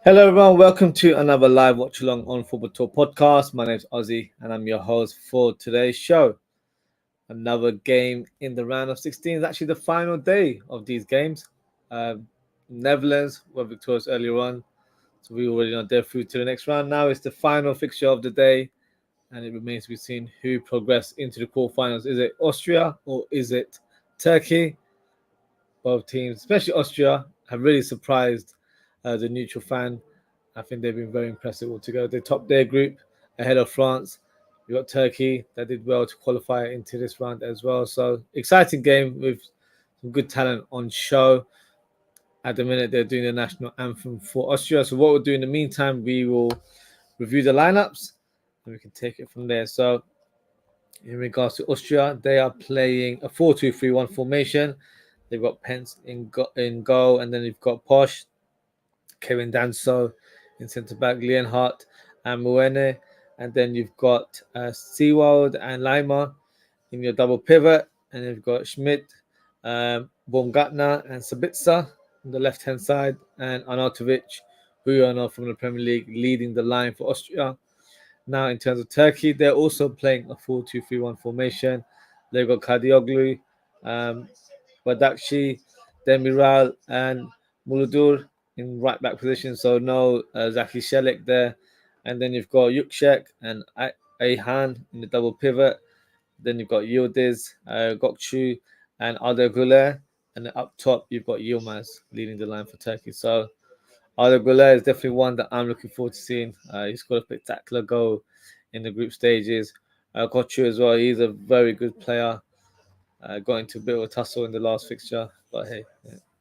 Hello, everyone. Welcome to another live watch along on Football Talk podcast. My name is Ozzy, and I'm your host for today's show. Another game in the round of 16 is actually the final day of these games. Netherlands were victorious earlier on, so we already know they're through to the next round. Now it's the final fixture of the day, and it remains to be seen who progressed into the quarterfinals. Is it Austria or is it Turkey? Both teams, especially Austria, have really surprised the neutral fan. I think they've been very impressive altogether. They topped their group ahead of France. We got Turkey that did well to qualify into this round as well. So exciting game with some good talent on show. At the minute, they're doing the national anthem for Austria. So what we'll do in the meantime, we will review the lineups and we can take it from there. So in regards to Austria, they are playing a 4-2-3-1 formation. They've got Pence in goal, and then you've got Posh, Kevin Danso in centre back, Leonhardt and Muene, and then you've got Seawald and Lima in your double pivot, and you've got Schmidt, Baumgartner and Sabitzer on the left hand side, and Arnautovic, who you know from the Premier League, leading the line for Austria. Now, in terms of Turkey, they're also playing a 4-2-3-1 formation. They've got Kadioglu, Badakshi, Demiral, and Muludur in right back position. So no Zaki Shelik there. And then you've got Yukshek and Ayhan in the double pivot. Then you've got Yildiz, Gokchu, and Arda Güler. And then up top, you've got Yilmaz leading the line for Turkey. So Arda Güler is definitely one that I'm looking forward to seeing. He scored a spectacular goal in the group stages. Gokchu as well. He's a very good player. Got into a bit of a tussle in the last fixture, but hey,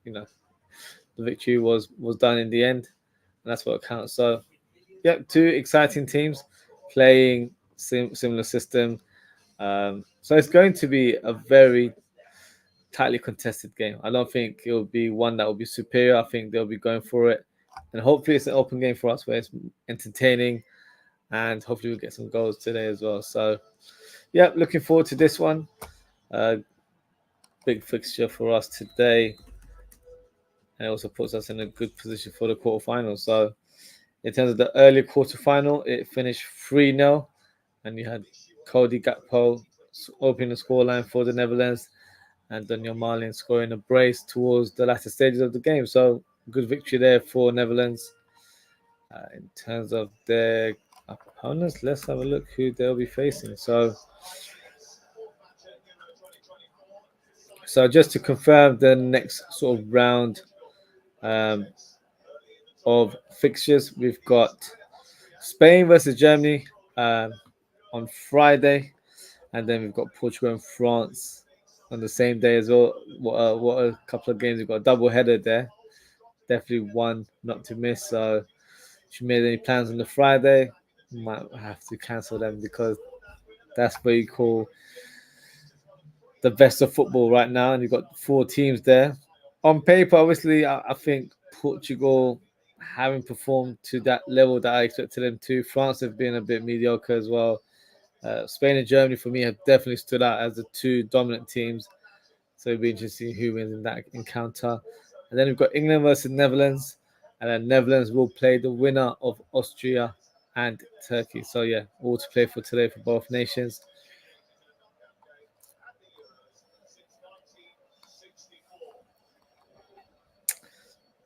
you know, the victory was done in the end, and that's what counts. So, yeah, two exciting teams playing similar system. So it's going to be a very tightly contested game. I don't think it will be one that will be superior. I think they'll be going for it, and hopefully it's an open game for us where it's entertaining, and hopefully we'll get some goals today as well. So, yeah, looking forward to this one. Big fixture for us today, and it also puts us in a good position for the quarterfinals. So, in terms of the early quarterfinal, it finished 3-0, and you had Cody Gakpo opening the scoreline for the Netherlands, and Daniel Marlin scoring a brace towards the latter stages of the game. So, good victory there for Netherlands. In terms of their opponents, let's have a look who they'll be facing. So just to confirm the next sort of round of fixtures, we've got Spain versus Germany on Friday, and then we've got Portugal and France on the same day as well. What a couple of games. We've got a double header there. Definitely one not to miss. So if you made any plans on the Friday, you might have to cancel them because that's what you call the best of football right now, and you've got four teams there. On paper, obviously, I think Portugal haven't performed to that level that I expected them to. France have been a bit mediocre as well. Spain and Germany, for me, have definitely stood out as the two dominant teams. So it'll be interesting who wins in that encounter. And then we've got England versus Netherlands, and then Netherlands will play the winner of Austria and Turkey. So yeah, all to play for today for both nations.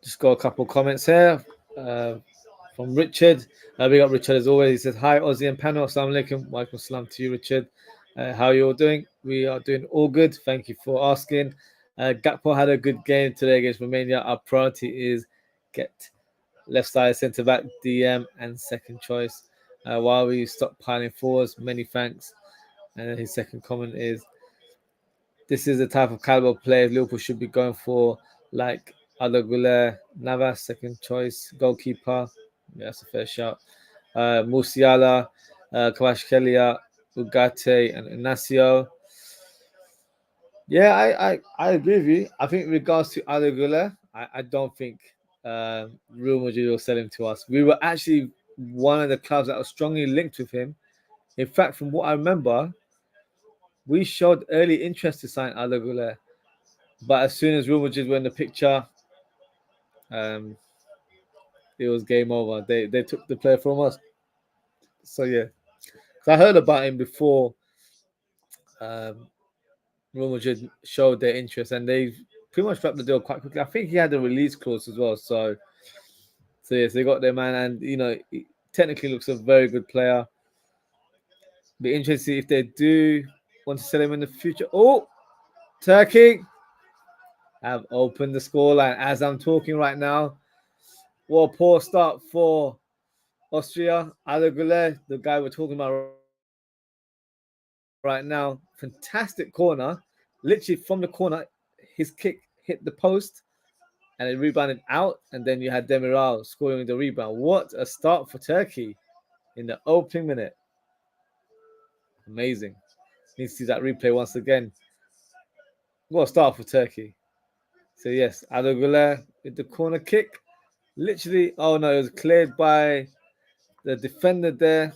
Just got a couple of comments here from Richard. We got Richard as always. He says, "Hi, Aussie and panel. Assalamu alaikum. Walaikum salam to you, Richard. How are you all doing? We are doing all good. Thank you for asking. Gakpo had a good game today against Romania. Our priority is get left side centre back, DM, and second choice. While we stockpiling forwards, many thanks." And then his second comment is, "This is the type of caliber player Liverpool should be going for, like Adagula, Navas, second choice, goalkeeper." Yeah, that's a fair shout. Musiala, Kvaratskhelia, Ugarte, and Inacio. Yeah, I agree with you. I think in regards to Adagula, I don't think Real Madrid will sell him to us. We were actually one of the clubs that was strongly linked with him. In fact, from what I remember, we showed early interest to sign Adagula. But as soon as Real Madrid were in the picture, um, it was game over. They took the player from us. So yeah, so I heard about him before um, Real Madrid showed their interest, and they pretty much wrapped the deal quite quickly. I think he had a release clause as well. So yes, they got their man, and he technically looks a very good player. Be interesting if they do want to sell him in the future. Oh, Turkey have opened the scoreline as I'm talking right now. What a poor start for Austria. Alagule, the guy we're talking about right now, fantastic corner. Literally from the corner, his kick hit the post and it rebounded out. And then you had Demiral scoring the rebound. What a start for Turkey in the opening minute. Amazing. Need to see that replay once again. What a start for Turkey. So yes, Alagule with the corner kick. Literally, oh no, it was cleared by the defender there.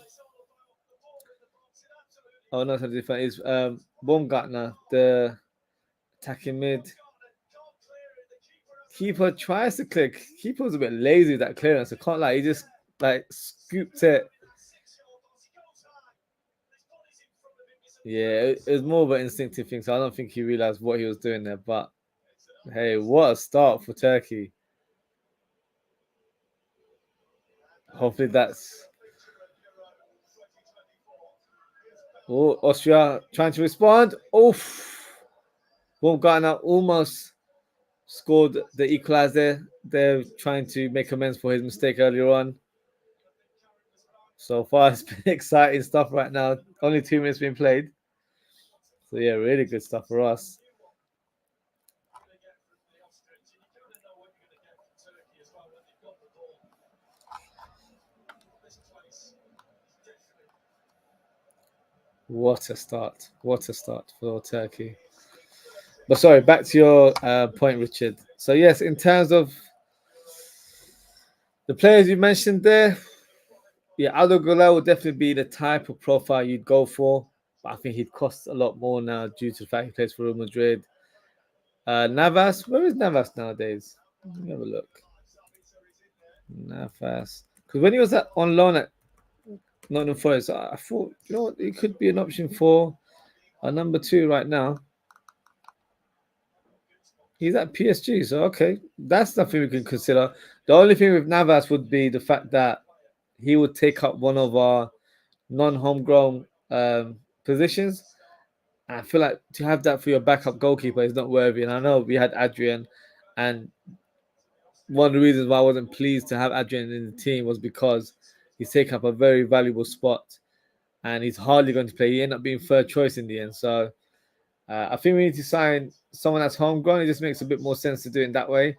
Oh no, the defender is Baumgartner, the attacking mid. Keeper tries to clear. Keeper was a bit lazy with that clearance. I can't lie. He just like scooped it. Yeah, it was more of an instinctive thing. So I don't think he realized what he was doing there. But hey, what a start for Turkey. Hopefully that's. Oh, Austria trying to respond. Oof. Baumgartner almost scored the equalizer. They're trying to make amends for his mistake earlier on. So far, it's been exciting stuff right now. Only 2 minutes being played. So yeah, really good stuff for us. What a start. What a start for Turkey. But sorry, back to your point, Richard. So yes, in terms of the players you mentioned there, yeah, Aldo Gula would definitely be the type of profile you'd go for. But I think he'd cost a lot more now due to the fact he plays for Real Madrid. Navas, where is Navas nowadays? Let me have a look. Navas. Because when he was on loan at Nottingham Forest, I thought, you know what, it could be an option for a number 2 right now. He's at PSG, so okay, that's something we can consider. The only thing with Navas would be the fact that he would take up one of our non-homegrown positions. And I feel like to have that for your backup goalkeeper is not worthy. And I know we had Adrian, and one of the reasons why I wasn't pleased to have Adrian in the team was because he's taken up a very valuable spot, and he's hardly going to play. He ended up being third choice in the end. So I think we need to sign someone that's homegrown. It just makes a bit more sense to do it that way.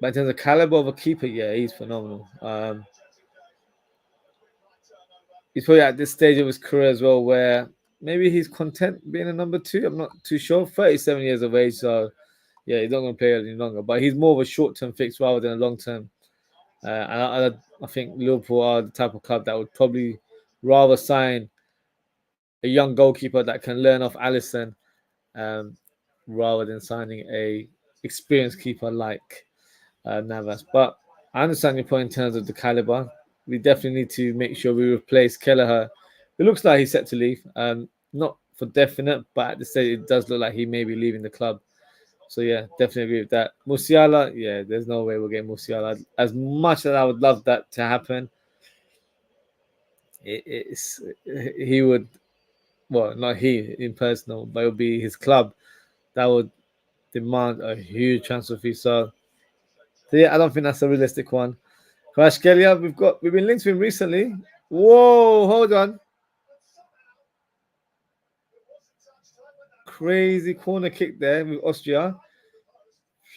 But in terms of caliber of a keeper, yeah, he's phenomenal. He's probably at this stage of his career as well where maybe he's content being a number 2. I'm not too sure. 37 years of age, so yeah, he's not going to play any longer. But he's more of a short-term fix rather than a long-term. And I think Liverpool are the type of club that would probably rather sign a young goalkeeper that can learn off Alisson rather than signing a experienced keeper like Navas. But I understand your point in terms of the caliber. We definitely need to make sure we replace Kelleher. It looks like he's set to leave. Not for definite, but at this stage, it does look like he may be leaving the club. So yeah, definitely agree with that. Musiala, yeah, there's no way we're getting Musiala. As much as I would love that to happen, he would, well, not he in personal, but it would be his club that would demand a huge transfer fee. So yeah, I don't think that's a realistic one. Kvaratskhelia, we've been linked to him recently. Whoa, hold on. Crazy corner kick there with Austria.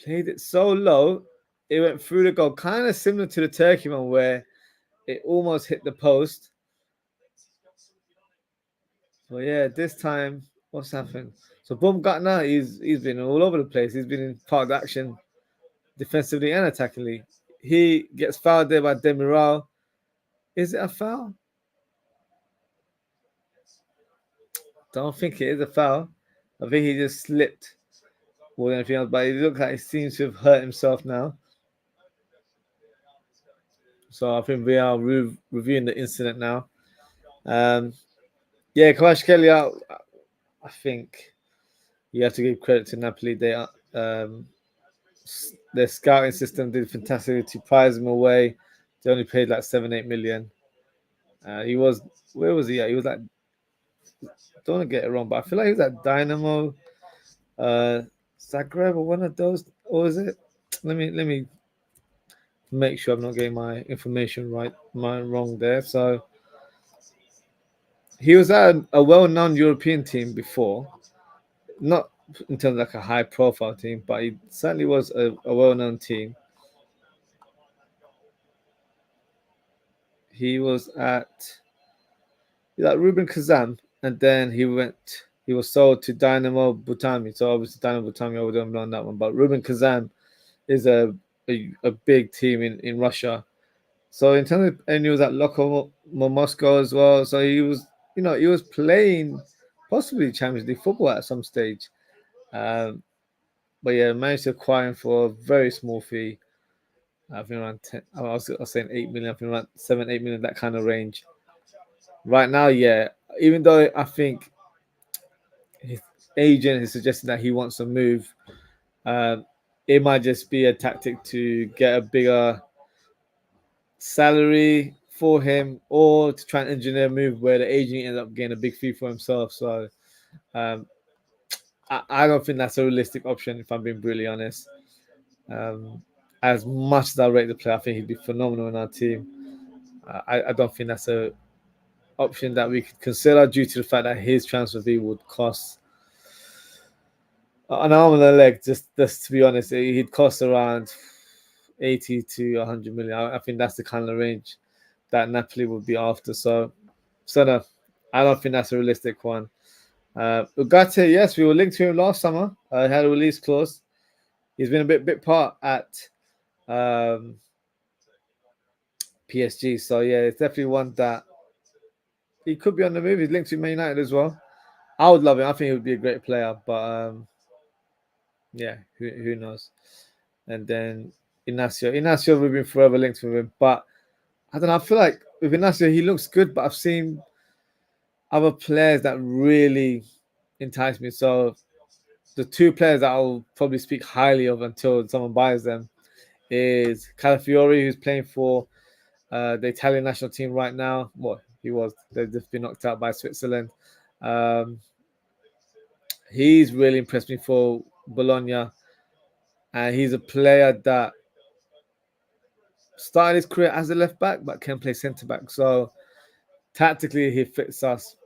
Played it so low, it went through the goal. Kind of similar to the Turkey one where it almost hit the post. But yeah, this time, what's happened? So Baumgartner, he's been all over the place. He's been in part of the action defensively and attackingly. He gets fouled there by Demiral. Is it a foul? Don't think it is a foul. I think he just slipped more than anything else, but it looks like he seems to have hurt himself now. So I think we are reviewing the incident now. Yeah, Kvaratskhelia, I think you have to give credit to Napoli. Their scouting system did fantastic to prize him away. They only paid like 7-8 million. He was Where was he at? He was like, don't want to get it wrong, but I feel like he was at Dynamo Zagreb or one of those, or is it? Let me make sure I'm not getting my information wrong there. So he was at a well-known European team before, not in terms of like a high-profile team, but he certainly was a well-known team. He was at Ruben Kazan, and then he was sold to Dynamo Butami. So obviously Dynamo Butami, I wouldn't know that one, but Ruben Kazan is a big team in Russia. So in terms of, and he was at Lokomotiv Moscow as well. So he was playing possibly Champions League football at some stage. But yeah, managed to acquire him for a very small fee. I think around 10. I was saying 8 million. I think around 7, 8 million, that kind of range. Right now, yeah. Even though I think his agent is suggesting that he wants to move, it might just be a tactic to get a bigger salary for him, or to try and engineer a move where the agent ends up getting a big fee for himself. So I don't think that's a realistic option, if I'm being brutally honest. As much as I rate the player, I think he'd be phenomenal in our team. I don't think that's a option that we could consider, due to the fact that his transfer fee would cost an arm and a leg. Just to be honest, he'd cost around 80 to 100 million. I think that's the kind of range that Napoli would be after. So no, I don't think that's a realistic one. Ugarte, yes, we were linked to him last summer. He had a release clause. He's been a bit part at PSG. So yeah, it's definitely one that he could be on the move. He's linked to Man United as well. I would love him. I think he would be a great player. But yeah, who knows? And then Inacio, we've been forever linked with him. But I don't know. I feel like with Inacio, he looks good, but I've seen other players that really entice me. So the two players that I'll probably speak highly of until someone buys them is Calafiori, who's playing for the Italian national team right now. Well, they've just been knocked out by Switzerland. He's really impressed me for Bologna, and he's a player that started his career as a left back but can play centre back. So tactically, he fits us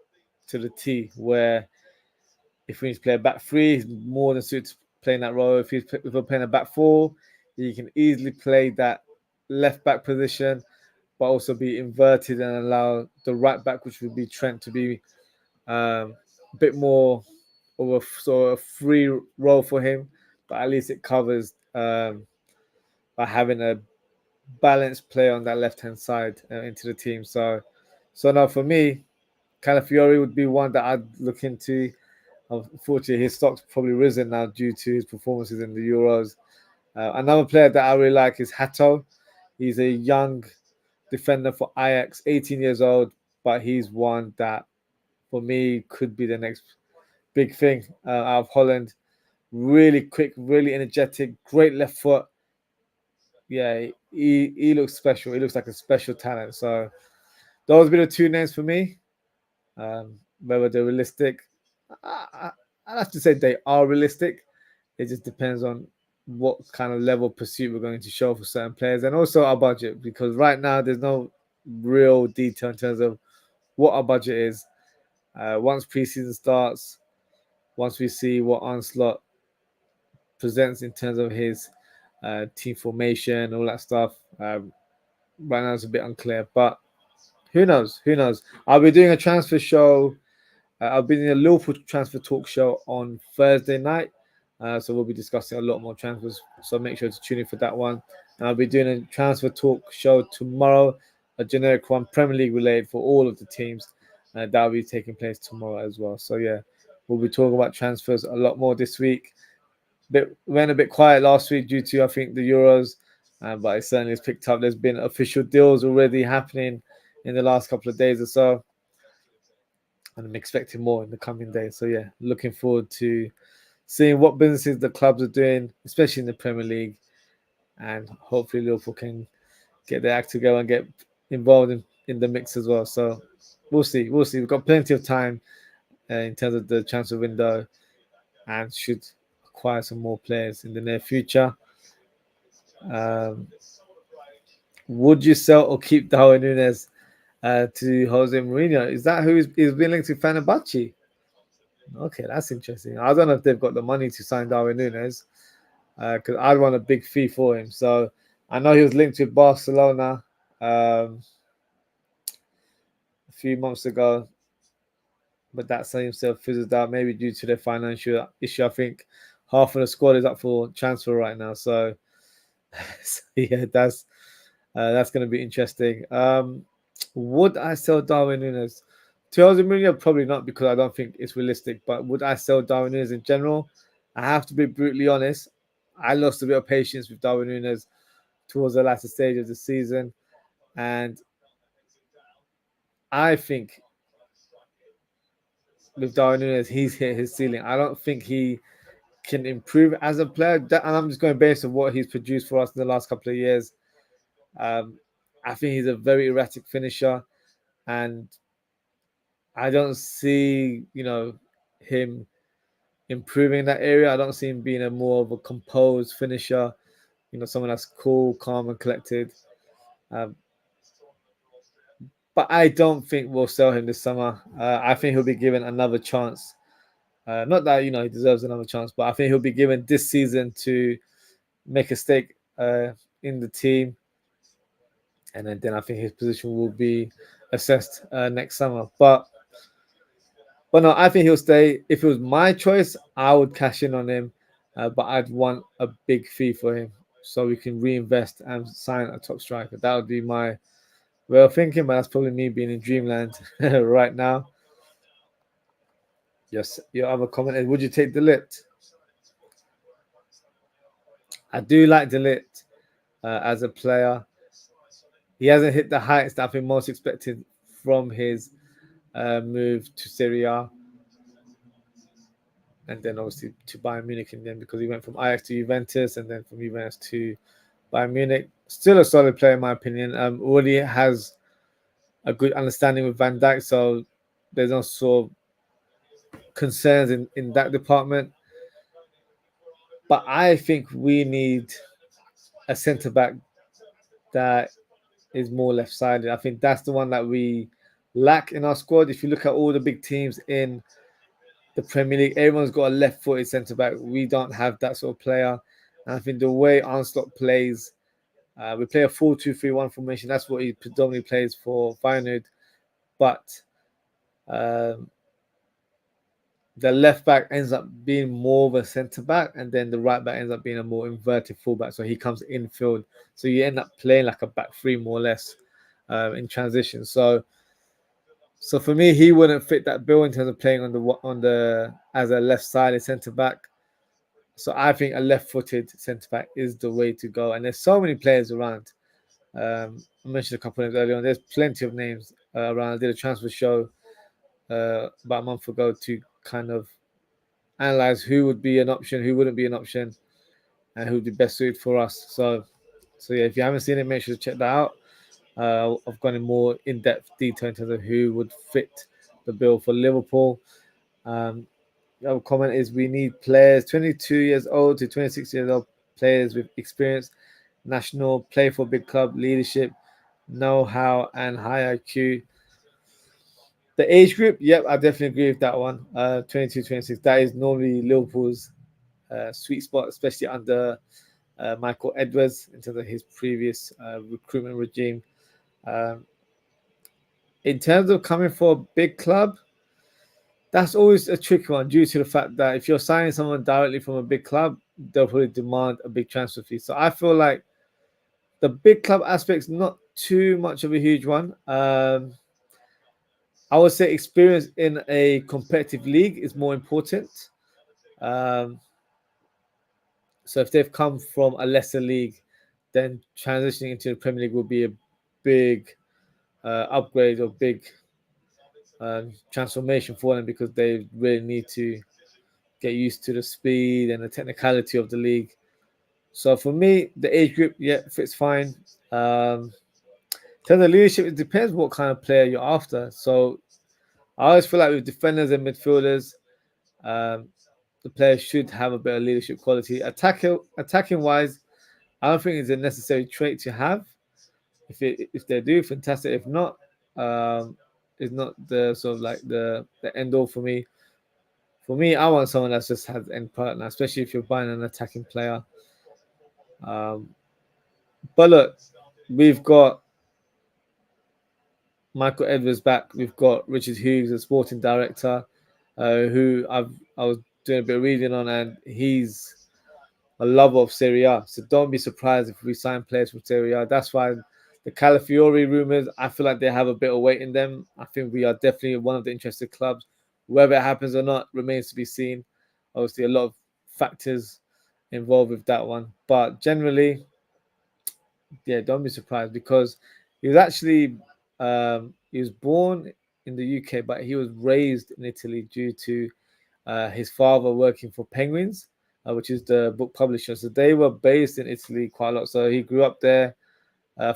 to the T, where if we need to play a back three, he's more than suited to playing that role. If we're playing a back four, he can easily play that left back position, but also be inverted and allow the right back, which would be Trent, to be a bit more of a sort of free role for him. But at least it covers by having a balanced player on that left-hand side into the team. So now for me, Calafiori would be one that I'd look into. Unfortunately, his stock's probably risen now due to his performances in the Euros. Another player that I really like is Hato. He's a young defender for Ajax, 18 years old, but he's one that, for me, could be the next big thing out of Holland. Really quick, really energetic, great left foot. Yeah, he looks special. He looks like a special talent. So those would be the two names for me. Whether they're realistic, I'd have to say they are realistic. It just depends on what kind of level of pursuit we're going to show for certain players, and also our budget, because right now there's no real detail in terms of what our budget is. Once preseason starts, once we see what Onslaught presents in terms of his team formation, all that stuff, right now it's a bit unclear. But who knows? Who knows? I'll be doing a transfer show. I'll be in a Liverpool transfer talk show on Thursday night. So we'll be discussing a lot more transfers. So make sure to tune in for that one. And I'll be doing a transfer talk show tomorrow, a generic one, Premier League related for all of the teams. That will be taking place tomorrow as well. So yeah, we'll be talking about transfers a lot more this week. Went a bit quiet last week due to, I think, the Euros. but it certainly has picked up. There's been official deals already happening in the last couple of days or so, and I'm expecting more in the coming days. So yeah, looking forward to seeing what businesses the clubs are doing, especially in the Premier League, and hopefully Liverpool can get their act together and get involved in the mix as well. So we'll see. We'll see. We've got plenty of time in terms of the transfer window, and should acquire some more players in the near future. Um, would you sell or keep Darwin Núñez to Jose Mourinho? Is that who is being linked to Fenerbahce? Okay, that's interesting. I don't know if they've got the money to sign Darwin Núñez, because I'd want a big fee for him. So I know he was linked with Barcelona a few months ago, but that seems to have fizzled out, maybe due to their financial issue. I think half of the squad is up for transfer right now. So, so yeah, that's going to be interesting. Would I sell Darwin Núñez? To Jose Mourinho, probably not, because I don't think it's realistic. But would I sell Darwin Núñez in general? I have to be brutally honest. I lost a bit of patience with Darwin Núñez towards the latter stage of the season, and I think with Darwin Núñez, he's hit his ceiling. I don't think he can improve as a player, and I'm just going based on what he's produced for us in the last couple of years. I think he's a very erratic finisher, and I don't see, him improving in that area. I don't see him being a more of a composed finisher, someone that's cool, calm, and collected. Um, but I don't think we'll sell him this summer. I think he'll be given another chance. Not that he deserves another chance, but I think he'll be given this season to make a stake in the team, and then I think his position will be assessed next summer. But no, I think he'll stay. If it was my choice, I would cash in on him, but I'd want a big fee for him so we can reinvest and sign a top striker. That would be my way of thinking, but that's probably me being in dreamland right now. Yes, your other comment is, would you take De Ligt? I do like De Ligt as a player. He hasn't hit the heights that I think most expected from his move to Serie A, and then obviously to Bayern Munich, and then because he went from Ajax to Juventus, and then from Juventus to Bayern Munich. Still a solid player in my opinion. Already has a good understanding with Van Dijk, so there's no sort of concerns in that department. But I think we need a centre back that is more left sided. I think that's the one that we lack in our squad. If you look at all the big teams in the Premier League, everyone's got a left footed centre back. We don't have that sort of player. And I think the way Arnslot plays, we play a 4-2-3-1 formation. That's what he predominantly plays for Feyenoord. But the left back ends up being more of a centre back, and then the right back ends up being a more inverted fullback. So he comes infield. So you end up playing like a back three more or less in transition. So for me, he wouldn't fit that bill in terms of playing on the as a left-sided centre back. So I think a left-footed centre back is the way to go. And there's so many players around. I mentioned a couple of names earlier on. There's plenty of names around. I did a transfer show about a month ago to kind of analyze who would be an option, who wouldn't be an option, and who would be best suited for us. So yeah, if you haven't seen it, make sure to check that out. I've gone in more in-depth detail in terms of who would fit the bill for Liverpool. The other comment is we need players 22 years old to 26 years old, players with experience, national, play for big club, leadership, know-how, and high IQ. The age group, yep, I definitely agree with that one. 22, 26, that is normally Liverpool's sweet spot, especially under Michael Edwards in terms of his previous recruitment regime. In terms of coming for a big club, that's always a tricky one due to the fact that if you're signing someone directly from a big club, they'll probably demand a big transfer fee. So I feel like the big club aspect's not too much of a huge one. I would say experience in a competitive league is more important. So if they've come from a lesser league, then transitioning into the Premier League will be a big upgrade or big transformation for them, because they really need to get used to the speed and the technicality of the league. So for me, the age group, yeah, fits fine. In terms of leadership, it depends what kind of player you're after. So I always feel like with defenders and midfielders, um, the players should have a bit of leadership quality. Attacking wise, I don't think it's a necessary trait to have. If they do, fantastic. If not, it's not the sort of like the end all for me. For me, I want someone that's just has end partner, especially if you're buying an attacking player. But look, we've got Michael Edwards back. We've got Richard Hughes, the sporting director, who I was doing a bit of reading on, and he's a lover of Serie A. So don't be surprised if we sign players from Serie A. That's why the Calafiori rumours, I feel like they have a bit of weight in them. I think we are definitely one of the interested clubs. Whether it happens or not remains to be seen. Obviously, a lot of factors involved with that one. But generally, yeah, don't be surprised, because he was actually he was born in the UK, but he was raised in Italy due to his father working for Penguins, which is the book publisher. So they were based in Italy quite a lot. So he grew up there.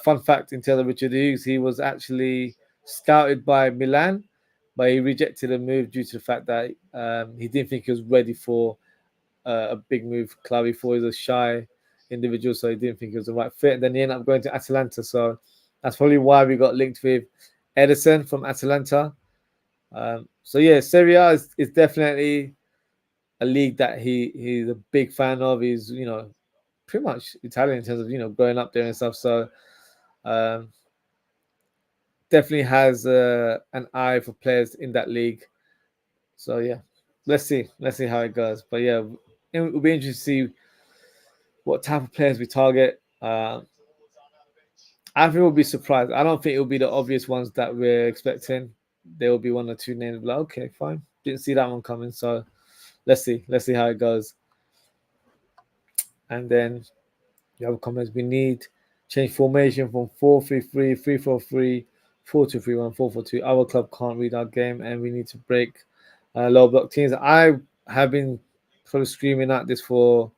Fun fact in terms of Richard Hughes, he was actually scouted by Milan, but he rejected a move due to the fact that he didn't think he was ready for a big move club. He thought he was a shy individual, so he didn't think it was the right fit. And then he ended up going to Atalanta. So that's probably why we got linked with Edison from Atalanta. So yeah, Serie A is definitely a league that he's a big fan of. He's pretty much Italian in terms of growing up there and stuff. So definitely has an eye for players in that league. So yeah, let's see how it goes. But yeah, it will be interesting to see what type of players we target. I think we'll be surprised. I don't think it'll be the obvious ones that we're expecting. There will be one or two names like, okay, fine, didn't see that one coming. So let's see how it goes. And then you have comments. We need change formation from 4-3-3, 3-4-3, 4-2-3-1, 4-4-2. Our club can't read our game, and we need to break low block teams. I have been sort of screaming at this for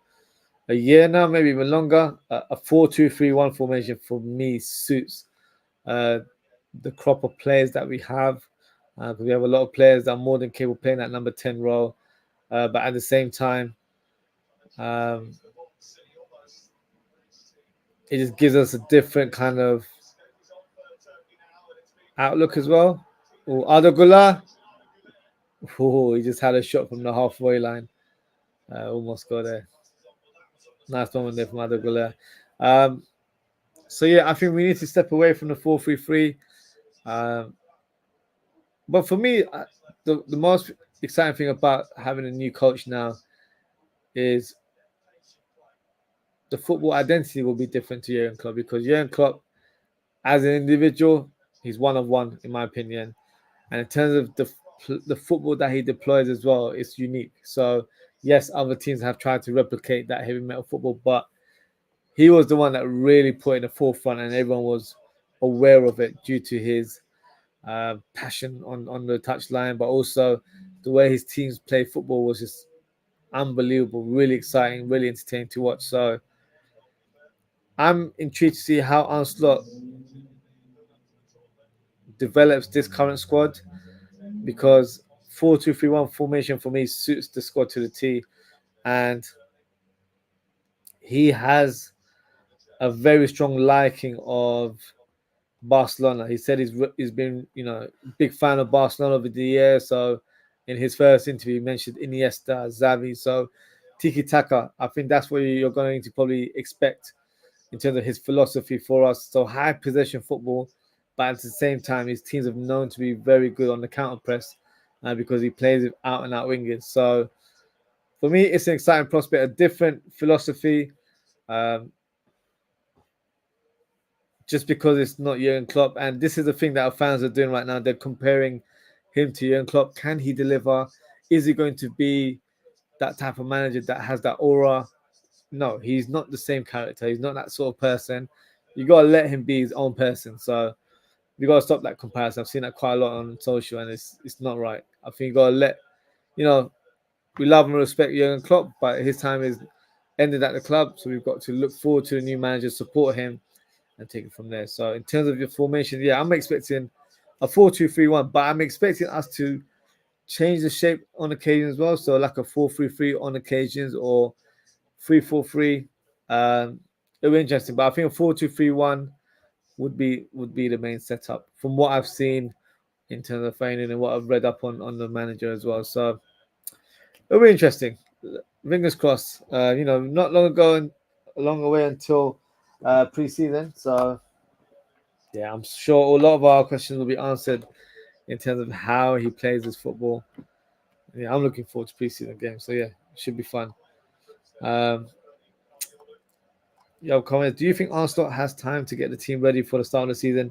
a year now, maybe even longer. A 4-2-3-1 formation for me suits the crop of players that we have. We have a lot of players that are more than capable playing that number 10 role, but at the same time, it just gives us a different kind of outlook as well. Adogula, he just had a shot from the halfway line. Almost got there. Nice moment there from Adogula. So yeah, I think we need to step away from the 4-3-3. But for me, the most exciting thing about having a new coach now is the football identity will be different to Jurgen Klopp, because Jurgen Klopp, as an individual, he's one of one, in my opinion. And in terms of the football that he deploys as well, it's unique. So yes, other teams have tried to replicate that heavy metal football, but he was the one that really put in the forefront, and everyone was aware of it due to his passion on the touchline, but also the way his teams play football was just unbelievable, really exciting, really entertaining to watch. So I'm intrigued to see how Onslaught develops this current squad, because 4-2-3-1 formation for me suits the squad to the T, and he has a very strong liking of Barcelona. He said he's been big fan of Barcelona over the years. So in his first interview, he mentioned Iniesta, Xavi. So tiki taka, I think that's what you're going to probably expect in terms of his philosophy for us. So high possession football, but at the same time, his teams have known to be very good on the counter press because he plays with out and out wingers. So for me, it's an exciting prospect, a different philosophy. Just because it's not Jurgen Klopp. And this is the thing that our fans are doing right now. They're comparing him to Jurgen Klopp. Can he deliver? Is he going to be that type of manager that has that aura? no, he's not the same character. He's not that sort of person. You gotta let him be his own person. So you gotta stop that comparison. I've seen that quite a lot on social, and it's not right. I think you gotta let you know we love and respect Jurgen Klopp, but his time is ended at the club. So we've got to look forward to the new manager, support him, and take it from there. So in terms of your formation, yeah, I'm expecting a 4-2-3-1, but I'm expecting us to change the shape on occasion as well. So like a 4-3-3 on occasions or 3-4-3. It'll be interesting, but I think a 4-2-3-1 would be the main setup from what I've seen in terms of training and what I've read up on the manager as well. So it'll be interesting. Fingers crossed. Not long away until pre-season. So yeah, I'm sure a lot of our questions will be answered in terms of how he plays his football. Yeah, I'm looking forward to pre-season games. So yeah, it should be fun. Um, comments. Do you think Arsenal has time to get the team ready for the start of the season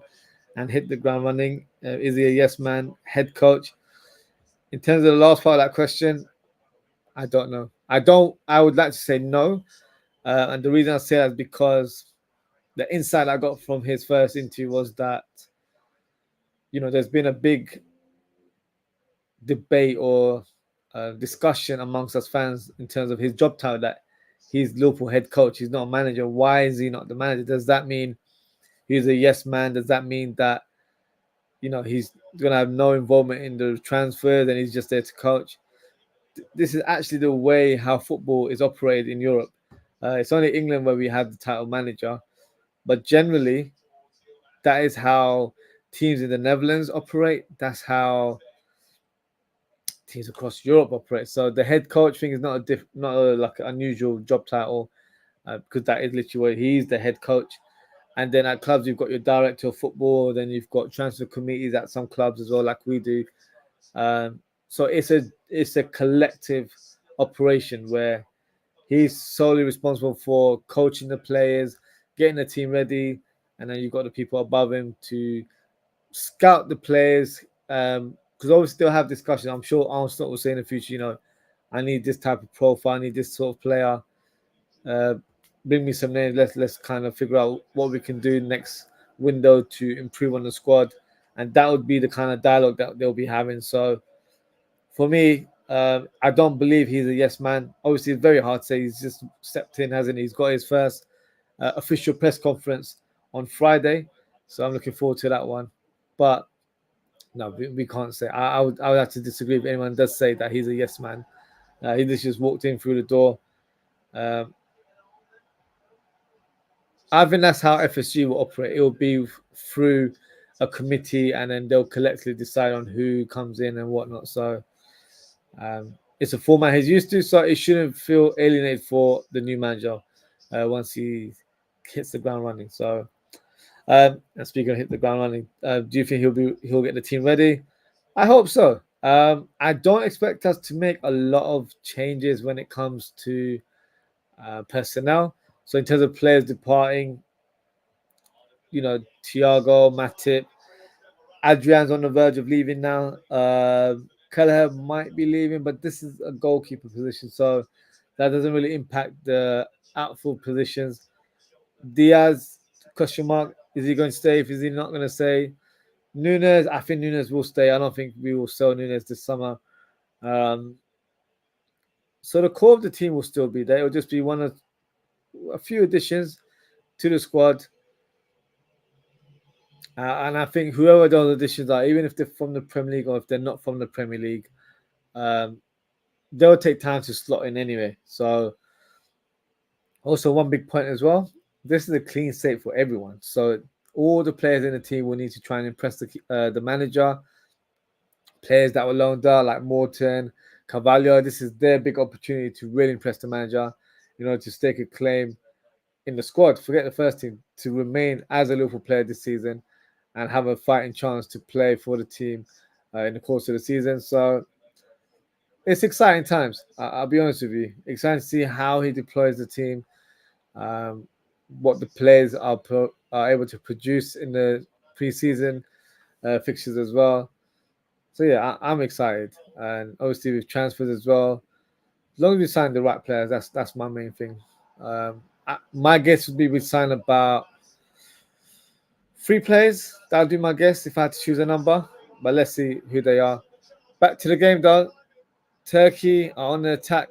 and hit the ground running? Is he a yes man head coach? In terms of the last part of that question, I don't know. I would like to say no. And the reason I say that is because the insight I got from his first interview was that, there's been a big debate or discussion amongst us fans in terms of his job title, that he's Liverpool head coach. He's not a manager. Why is he not the manager? Does that mean he's a yes man? Does that mean that, he's going to have no involvement in the transfers and he's just there to coach? This is actually the way how football is operated in Europe. It's only England where we have the title manager, but generally, that is how teams in the Netherlands operate. That's how teams across Europe operate. So the head coach thing is not like an unusual job title, because that is literally where he's the head coach. And then at clubs, you've got your director of football. Then you've got transfer committees at some clubs as well, like we do. So it's a collective operation where he's solely responsible for coaching the players, getting the team ready, and then you've got the people above him to scout the players. Because obviously they'll have discussion. I'm sure Arsenal will say in the future, I need this type of profile, I need this sort of player. Bring me some names. Let's kind of figure out what we can do next window to improve on the squad, and that would be the kind of dialogue that they'll be having. So for me, I don't believe he's a yes man. Obviously, it's very hard to say. He's just stepped in, hasn't he? He's got his first official press conference on Friday, so I'm looking forward to that one. But no, we can't say. I would have to disagree if anyone does say that he's a yes man. He just walked in through the door. I think that's how FSG will operate. It will be through a committee, and then they'll collectively decide on who comes in and whatnot. So it's a format he's used to, so it shouldn't feel alienated for the new manager once he hits the ground running. So, and speaking of hit the ground running, do you think he'll get the team ready? I hope so. I don't expect us to make a lot of changes when it comes to personnel. So in terms of players departing, Thiago, Matip, Adrian's on the verge of leaving now. Kelleher might be leaving, but this is a goalkeeper position, so that doesn't really impact the outfield positions. Diaz, question mark, is he going to stay? Is he not going to stay? Nunes, I think Nunes will stay. I don't think we will sell Nunes this summer. So the core of the team will still be there. It'll just be a few additions to the squad. And I think whoever those additions are, even if they're from the Premier League or if they're not from the Premier League, they'll take time to slot in anyway. So also one big point as well, this is a clean slate for everyone. So all the players in the team will need to try and impress the manager. Players that were loaned out like Morton, Carvalho, this is their big opportunity to really impress the manager, to stake a claim in the squad. Forget the first team, to remain as a Liverpool player this season and have a fighting chance to play for the team in the course of the season. So it's exciting times. I'll be honest with you. Exciting to see how he deploys the team, what the players are able to produce in the pre-season fixtures as well. So yeah, I'm excited, and obviously with transfers as well. As long as we sign the right players, that's my main thing. My guess would be we'd sign about 3 players. That would be my guess if I had to choose a number. But let's see who they are. Back to the game, though. Turkey are on the attack.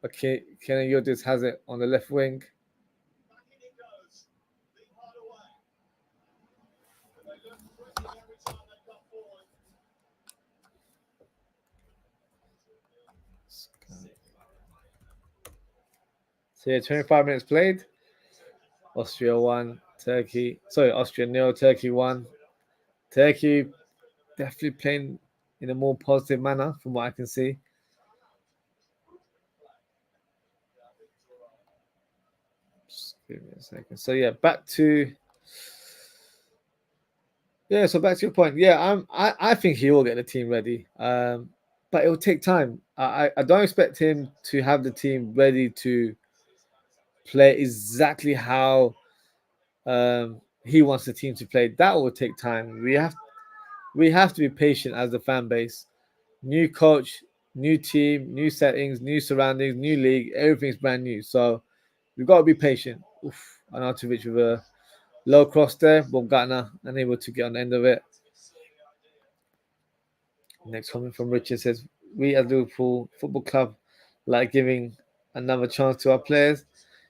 Okay, Kenan Yildiz has it on the left wing. So yeah, 25 minutes played. Austria 1, Turkey. Sorry, Austria 0, Turkey 1. Turkey definitely playing in a more positive manner from what I can see. Just give me a second. So yeah, back to your point. Yeah, I think he will get the team ready. But it will take time. I don't expect him to have the team ready to play exactly how he wants the team to play. That will take time. We have to be patient as the fan base. New coach, new team, new settings, new surroundings, new league. Everything's brand new. So we've got to be patient. Oof, Arnautovic with a low cross there. Baumgartner unable to get on the end of it. Next comment from Richard says, "We as Liverpool Football Club like giving another chance to our players."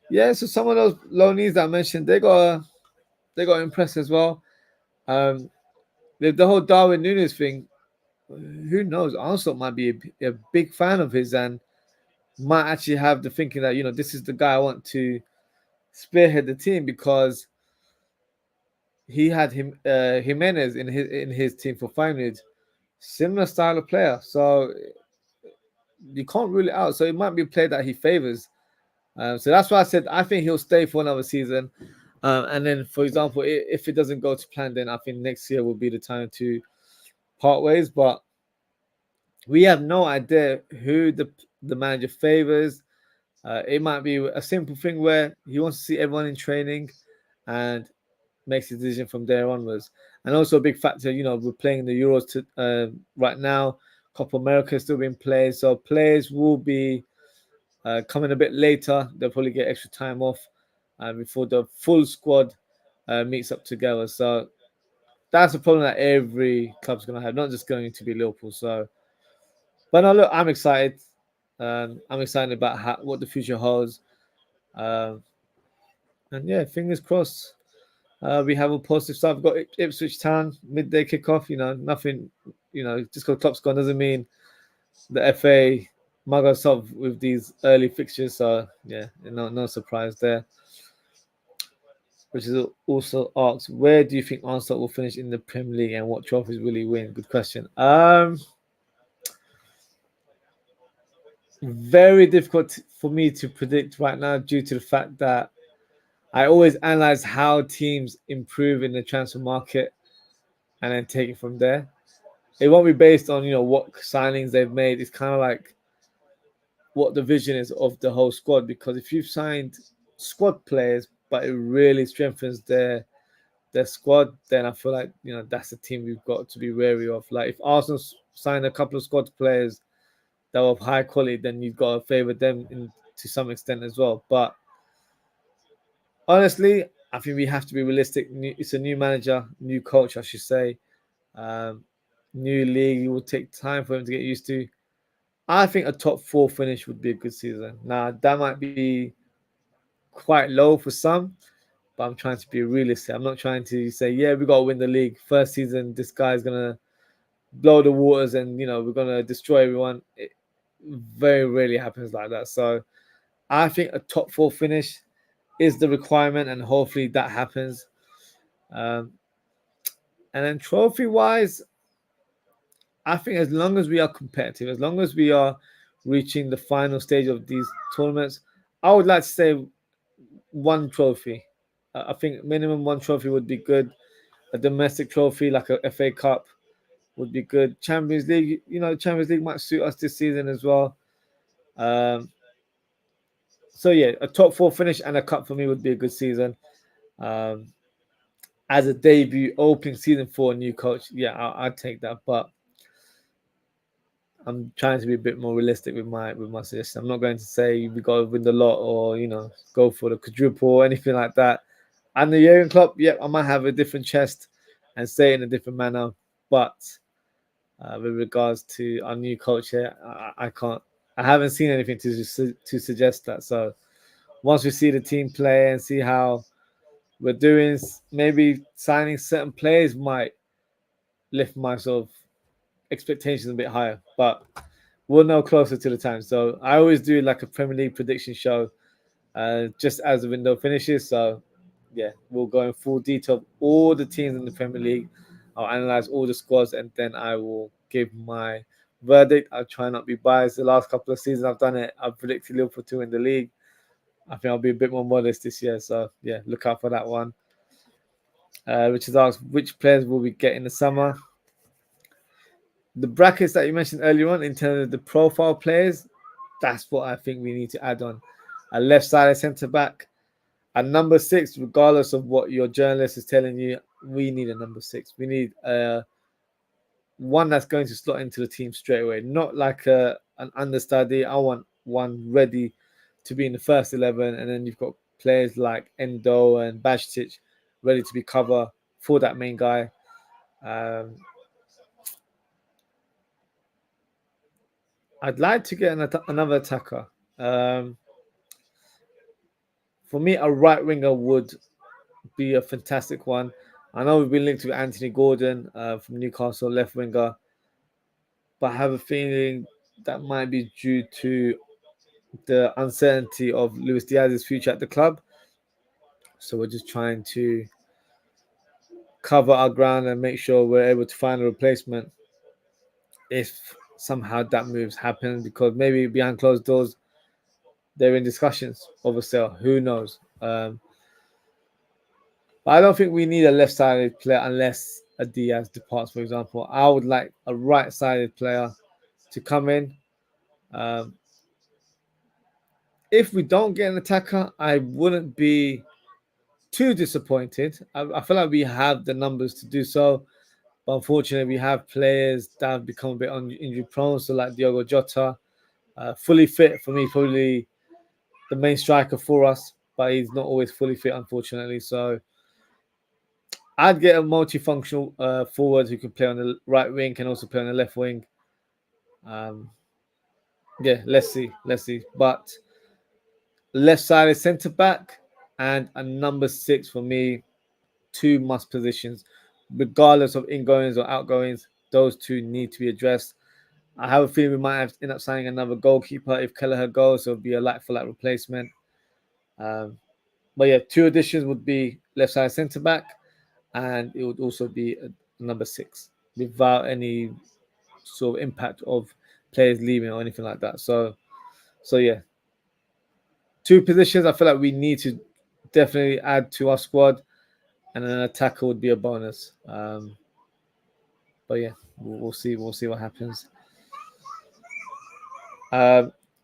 Yeah, so some of those loanees that I mentioned, they got impressed as well. The whole Darwin Nunes thing, who knows? Arsenal might be a big fan of his and might actually have the thinking that this is the guy I want to spearhead the team because he had Jimenez in his team for 5 minutes, similar style of player. So you can't rule it out. So it might be a player that he favors. So that's why I said I think he'll stay for another season. And then, for example, if it doesn't go to plan, then I think next year will be the time to part ways. But we have no idea who the manager favors. It might be a simple thing where he wants to see everyone in training and makes a decision from there onwards. And also a big factor, we're playing the Euros right now. Copa America is still being played. So players will be coming a bit later. They'll probably get extra time off before the full squad meets up together. So that's a problem that every club's going to have, not just going to be Liverpool. So, but no, look, I'm excited. I'm excited about what the future holds. And yeah, fingers crossed. We have a positive start. We've got Ipswich Town midday kickoff. Nothing. Just because Klopp's gone doesn't mean the FA mug us up with these early fixtures. So yeah, no surprise there. Which is also asks, where do you think Arsenal will finish in the Premier League and what trophies will he win? Good question. Very difficult for me to predict right now due to the fact that I always analyze how teams improve in the transfer market and then take it from there. It won't be based on what signings they've made. It's kind of like what the vision is of the whole squad, because if you've signed squad players but it really strengthens their squad, then I feel like that's a team we've got to be wary of. Like if Arsenal sign a couple of squad players that were of high quality, then you've got to favour them to some extent as well. But honestly, I think we have to be realistic. It's a new manager, new coach, I should say. New league. It will take time for him to get used to. I think a top 4 finish would be a good season. Now, that might be quite low for some, but I'm trying to be realistic. I'm not trying to say, yeah, we got to win the league. First season, this guy's going to blow the waters and, we're going to destroy everyone. It very rarely happens like that. So I think a top 4 finish is the requirement, and hopefully that happens. And then trophy-wise, I think as long as we are competitive, as long as we are reaching the final stage of these tournaments, I would like to say 1 trophy. I think minimum 1 trophy would be good. A domestic trophy like a FA Cup would be good. Champions League, Champions League might suit us this season as well. So yeah, a top 4 finish and a cup for me would be a good season. As a debut opening season for a new coach, yeah, I'd take that. But I'm trying to be a bit more realistic with my suggestion. I'm not going to say we got to win the lot or go for the quadruple or anything like that. And the Jurgen Klopp, I might have a different chest and say it in a different manner, but with regards to our new coach here, I can't. I haven't seen anything to suggest that. So once we see the team play and see how we're doing, maybe signing certain players might lift my sort of expectations a bit higher. But we'll know closer to the time. So I always do like a Premier League prediction show just as the window finishes. So yeah, we'll go in full detail of all the teams in the Premier League. I'll analyze all the squads and then I will give my verdict. I'll try not to be biased. The last couple of seasons I've done it. I've predicted Liverpool to win the league. I think I'll be a bit more modest this year. So yeah, look out for that one. Which is asked, which players will we get in the summer? The brackets that you mentioned earlier on in terms of the profile players, that's what I think we need to add on. A left-sided centre-back. At number 6, regardless of what your journalist is telling you, we need a number 6. We need one that's going to slot into the team straight away. Not like an understudy. I want one ready to be in the first 11. And then you've got players like Endo and Bajtic ready to be cover for that main guy. I'd like to get another attacker. For me, a right winger would be a fantastic one. I know we've been linked with Anthony Gordon from Newcastle, left winger, but I have a feeling that might be due to the uncertainty of Luis Diaz's future at the club. So we're just trying to cover our ground and make sure we're able to find a replacement if somehow that moves happen, because maybe behind closed doors they're in discussions of a sale. Who knows? But I don't think we need a left-sided player unless a Diaz departs, for example. I would like a right-sided player to come in. If we don't get an attacker, I wouldn't be too disappointed. I feel like we have the numbers to do so. But unfortunately, we have players that have become a bit injury prone. So like Diogo Jota, fully fit for me, probably the main striker for us, but he's not always fully fit, unfortunately. So I'd get a multifunctional forward who can play on the right wing, can also play on the left wing. Let's see. But left-sided centre back and a number 6 for me, 2 must positions, regardless of ingoings or outgoings. Those 2 need to be addressed. I have a feeling we might end up signing another goalkeeper if Kelleher goes, so it'll be a like-for-like replacement. But yeah, 2 additions would be left-sided centre back, and it would also be a number 6 without any sort of impact of players leaving or anything like that. So yeah, 2 positions I feel like we need to definitely add to our squad, and an attacker would be a bonus. But yeah, we'll see what happens.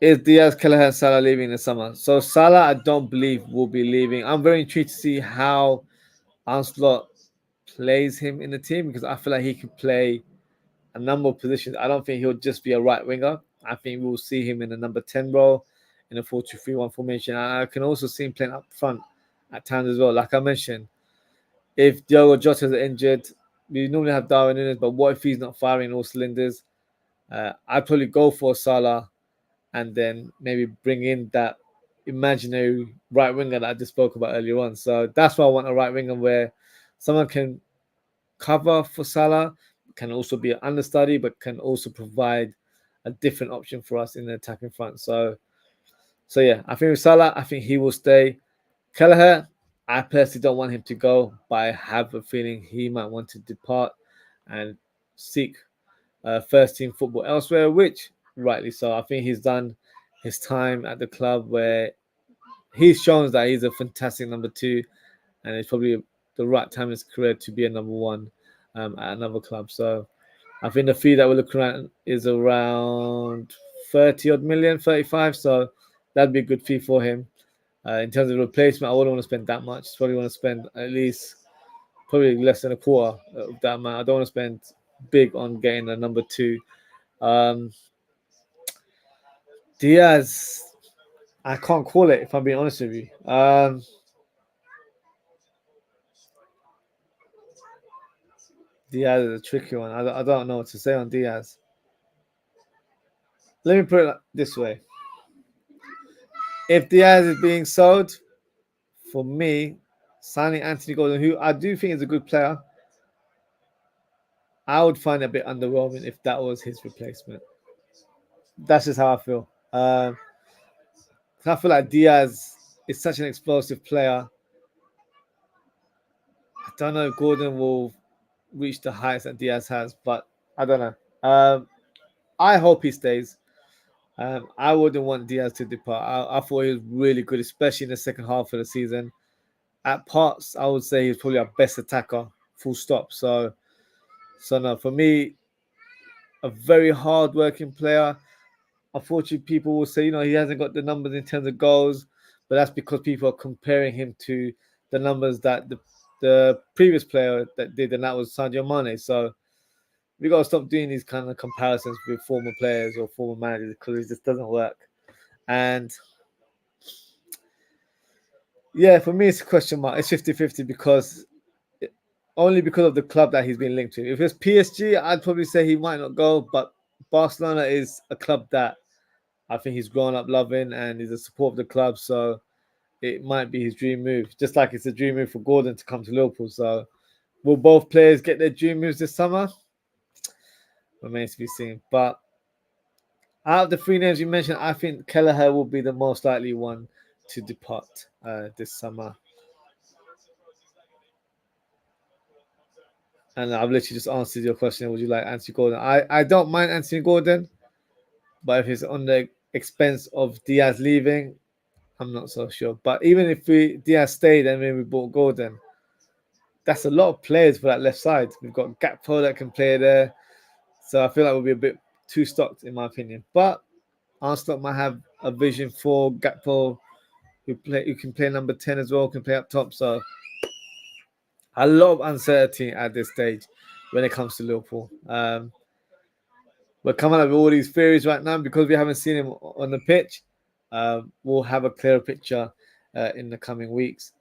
Is Diaz, Kelleher, and Salah leaving in the summer? So Salah, I don't believe will be leaving. I'm very intrigued to see how Anslot plays him in the team, because I feel like he could play a number of positions. I don't think he'll just be a right winger. I think we'll see him in the number 10 role in a 4-2-3-1 formation. And I can also see him playing up front at times as well. Like I mentioned, if Diogo Jota is injured, we normally have Darwin Núñez, but what if he's not firing all cylinders? I'd probably go for Salah and then maybe bring in that imaginary right winger that I just spoke about earlier on. So that's why I want a right winger, where someone can cover for Salah, can also be an understudy, but can also provide a different option for us in the attacking front. So yeah, I think with Salah, I think he will stay. Kelleher, I personally don't want him to go, but I have a feeling he might want to depart and seek first team football elsewhere, which rightly so. I think he's done his time at the club, where he's shown that he's a fantastic number 2, and it's probably the right time in his career to be a number 1 at another club. So I think the fee that we're looking at is around 30 odd million, 35. So that'd be a good fee for him. In terms of replacement, I wouldn't want to spend that much. Probably want to spend at least probably less than a quarter of that amount. I don't want to spend big on getting a number 2. Diaz, I can't call it if I'm being honest with you. Diaz is a tricky one. I don't know what to say on Diaz. Let me put it this way. If Diaz is being sold, for me, signing Anthony Gordon, who I do think is a good player, I would find it a bit underwhelming if that was his replacement. That's just how I feel. I feel like Diaz is such an explosive player. I don't know if Gordon will reach the heights that Diaz has, but I don't know. I hope he stays. I wouldn't want Diaz to depart. I thought he was really good, especially in the second half of the season. At parts, I would say he's probably our best attacker, full stop. So no, for me, a very hard-working player. Unfortunately, people will say, he hasn't got the numbers in terms of goals, but that's because people are comparing him to the numbers that the previous player that did, and that was Sadio Mane. So we got to stop doing these kind of comparisons with former players or former managers because it just doesn't work. And yeah, for me, it's a question mark. It's 50-50 only because of the club that he's been linked to. If it's PSG, I'd probably say he might not go, but Barcelona is a club that I think he's grown up loving and he's a support of the club. So it might be his dream move, just like it's a dream move for Gordon to come to Liverpool. So will both players get their dream moves this summer? Remains to be seen. But out of the three names you mentioned, I think Kelleher will be the most likely one to depart this summer. And I've literally just answered your question. Would you like Anthony Gordon? I don't mind Anthony Gordon, but if it's on the expense of Diaz leaving, I'm not so sure. But even if Diaz stayed and then we bought Gordon, that's a lot of players for that left side. We've got Gakpo that can play there. So I feel like we'll be a bit too stocked, in my opinion. But Arsenal might have a vision for Gakpo, who can play number 10 as well, can play up top. So a lot of uncertainty at this stage when it comes to Liverpool. We're coming up with all these theories right now because we haven't seen him on the pitch. We'll have a clearer picture in the coming weeks.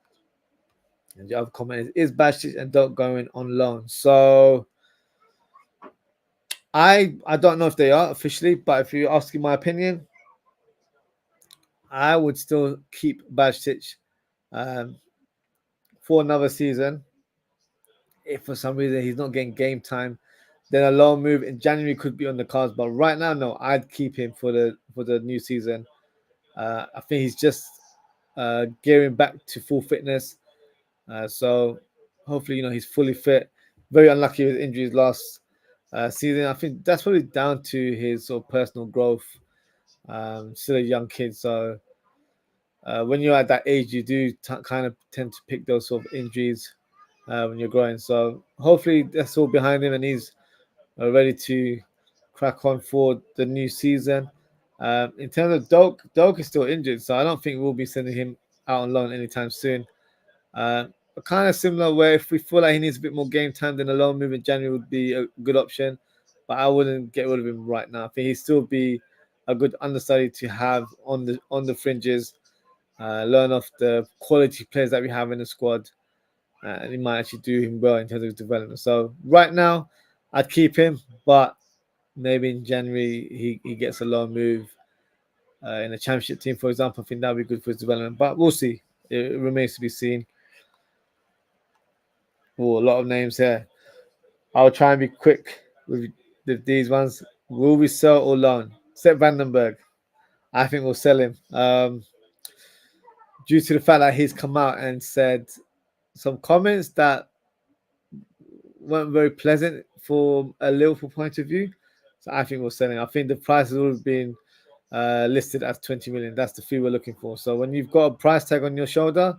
And the other comment is Bashik and Doak going on loan? So I don't know if they are officially, but if you're asking my opinion, I would still keep Bashik for another season. If for some reason he's not getting game time, then a loan move in January could be on the cards. But right now, no, I'd keep him for the new season. I think he's just gearing back to full fitness. So hopefully, he's fully fit. Very unlucky with injuries last season. I think that's probably down to his sort of personal growth. Still a young kid, so when you're at that age, you do kind of tend to pick those sort of injuries when you're growing. So hopefully that's all behind him and he's ready to crack on for the new season. In terms of Doak is still injured, so I don't think we'll be sending him out on loan anytime soon. But kind of similar where if we feel like he needs a bit more game time, then a loan move in January would be a good option. But I wouldn't get rid of him right now. I think he'd still be a good understudy to have on the fringes. Learn off the quality players that we have in the squad, and he might actually do him well in terms of his development. So right now, I'd keep him, but maybe in January he gets a loan move in a championship team, for example. I think that would be good for his development, but we'll see. It remains to be seen. Oh, a lot of names here. I'll try and be quick with these ones. Will we sell or loan? Sepp Vandenberg. I think we'll sell him. Due to the fact that he's come out and said some comments that weren't very pleasant from a Liverpool point of view. So I think we're selling. I think the price has always been listed as 20 million. That's the fee we're looking for. So when you've got a price tag on your shoulder,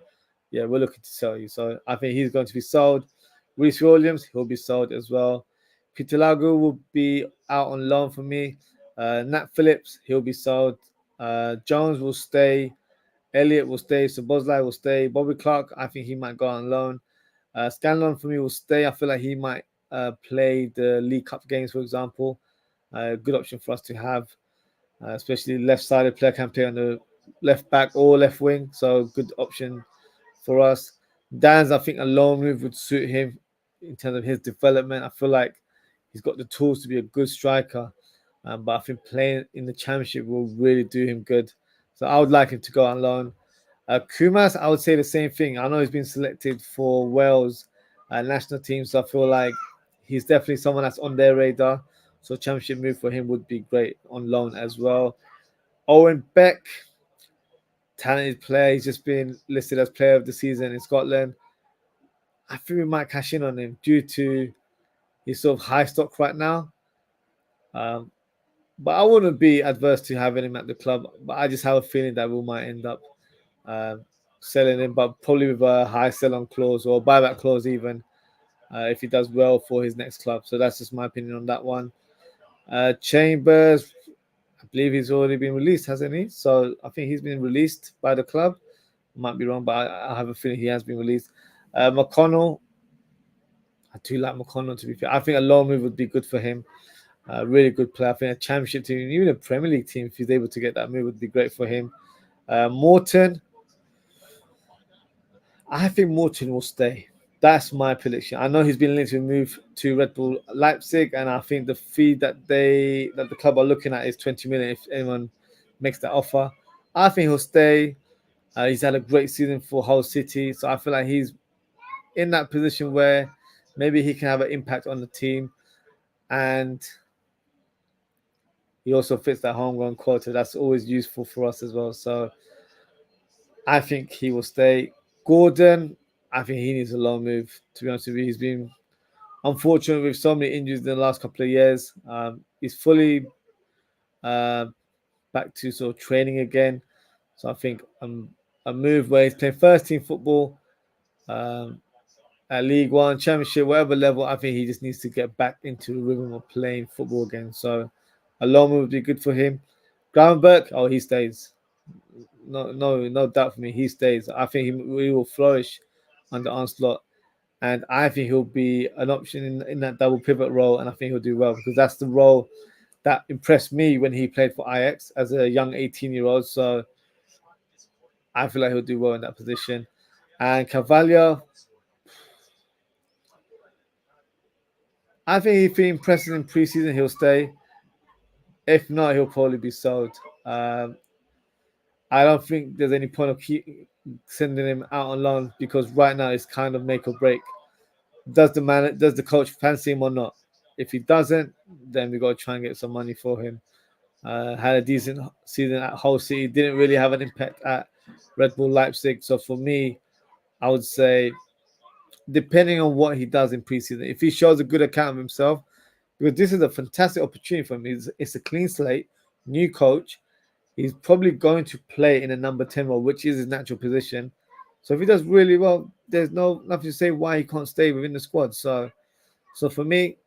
yeah, we're looking to sell you. So I think he's going to be sold. Reece Williams, he'll be sold as well. Peter Lagu will be out on loan for me. Nat Phillips, he'll be sold. Jones will stay. Elliott will stay. Szoboszlai will stay. Bobby Clark, I think he might go on loan. Scanlon for me will stay. I feel like he might play the League Cup games, for example. Good option for us to have. especially left-sided player can play on the left back or left wing, so good option for us. Dan's, I think a loan move would suit him in terms of his development. I feel like he's got the tools to be a good striker, but I think playing in the championship will really do him good. So I would like him to go on loan. Kumas, I would say the same thing. I know he's been selected for Wales national team, so I feel like he's definitely someone that's on their radar. So championship move for him would be great on loan as well. Owen Beck, talented player. He's just been listed as player of the season in Scotland. I think we might cash in on him due to his sort of high stock right now. But I wouldn't be adverse to having him at the club. But I just have a feeling that we might end up selling him, but probably with a high sell-on clause or buyback clause even, if he does well for his next club. So that's just my opinion on that one. Chambers, I believe he's already been released, hasn't he? So I think he's been released by the club. Might be wrong, but I have a feeling he has been released. McConnell, I do like McConnell, to be fair. I think a loan move would be good for him. Really good player. I think a championship team, even a Premier League team, if he's able to get that move, would be great for him. Morton, I think Morton will stay. That's my prediction. I know he's been linked to move to Red Bull Leipzig, and I think the fee that the club are looking at is 20 million if anyone makes that offer. I think he'll stay. He's had a great season for Hull City, so I feel like he's in that position where maybe he can have an impact on the team, and he also fits that homegrown quota. That's always useful for us as well. So I think he will stay. Gordon, I think he needs a loan move. To be honest with you, he's been unfortunate with so many injuries in the last couple of years. He's fully back to sort of training again. So I think a move where he's playing first team football at League One, Championship, whatever level, I think he just needs to get back into the rhythm of playing football again. So a loan move would be good for him. Gravenberch, oh, he stays. No doubt for me. He stays. I think he will flourish under Onslaught. And I think he'll be an option in that double pivot role. And I think he'll do well because that's the role that impressed me when he played for Ajax as a young 18-year-old. So I feel like he'll do well in that position. And Carvalho, I think if he impresses in preseason, he'll stay. If not, he'll probably be sold. I don't think there's any point of sending him out on loan because right now it's kind of make or break. Does the coach fancy him or not? If he doesn't, then we got to try and get some money for him. Had a decent season at Hull City. Didn't really have an impact at Red Bull Leipzig. So for me, I would say, depending on what he does in preseason, if he shows a good account of himself, because this is a fantastic opportunity for him. It's a clean slate, new coach. He's probably going to play in a number 10 role, which is his natural position. So if he does really well, there's nothing to say why he can't stay within the squad. So for me,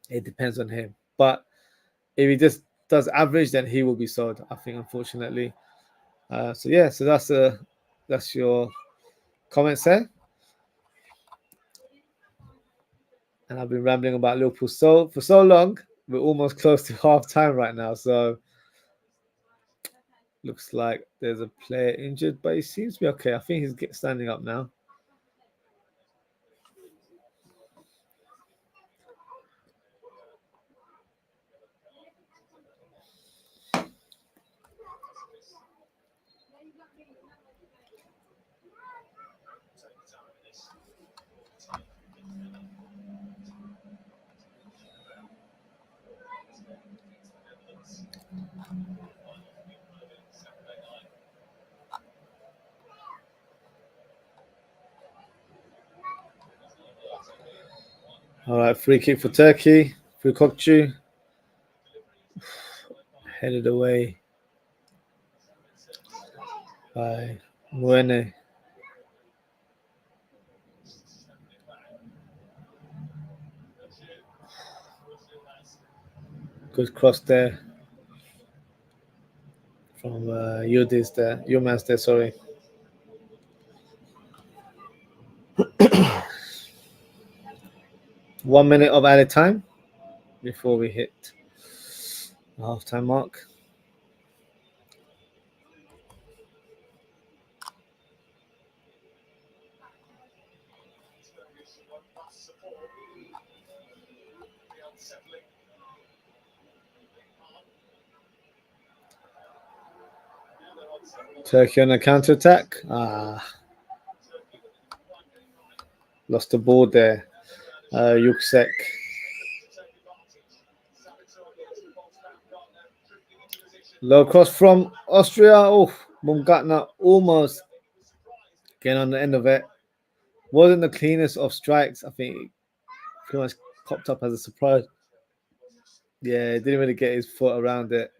it depends on him. But if he just does average, then he will be sold, I think, unfortunately. So that's your comments there. And I've been rambling about Liverpool for so long. We're almost close to half time right now. So looks like there's a player injured, but he seems to be okay. I think he's standing up now. All right, free kick for Turkey. Fukokcu. Headed away by Mwene. Good cross there from Yilmaz there, sorry. One minute of added time before we hit the halftime mark. Turkey on a counter attack. Lost the ball there. Yuksek. Low cross from Austria. Oh, Baumgartner almost getting on the end of it. Wasn't the cleanest of strikes. I think it pretty much popped up as a surprise. Yeah, didn't really get his foot around it.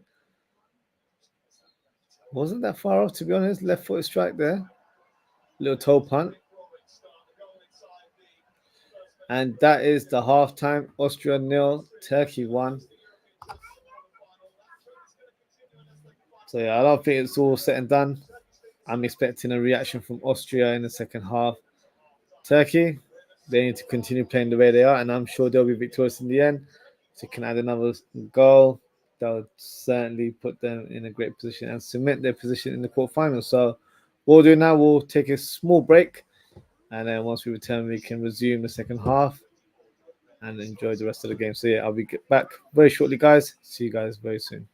Wasn't that far off, to be honest. Left foot strike there. Little toe punt. And that is the halftime. Austria 0, Turkey 1. So yeah, I don't think it's all set and done. I'm expecting a reaction from Austria in the second half. Turkey, they need to continue playing the way they are, and I'm sure they'll be victorious in the end. So you can add another goal. That'll certainly put them in a great position and cement their position in the quarterfinals. So what we'll do now, we'll take a small break, and then once we return, we can resume the second half and enjoy the rest of the game. So yeah, I'll be back very shortly, guys. See you guys very soon.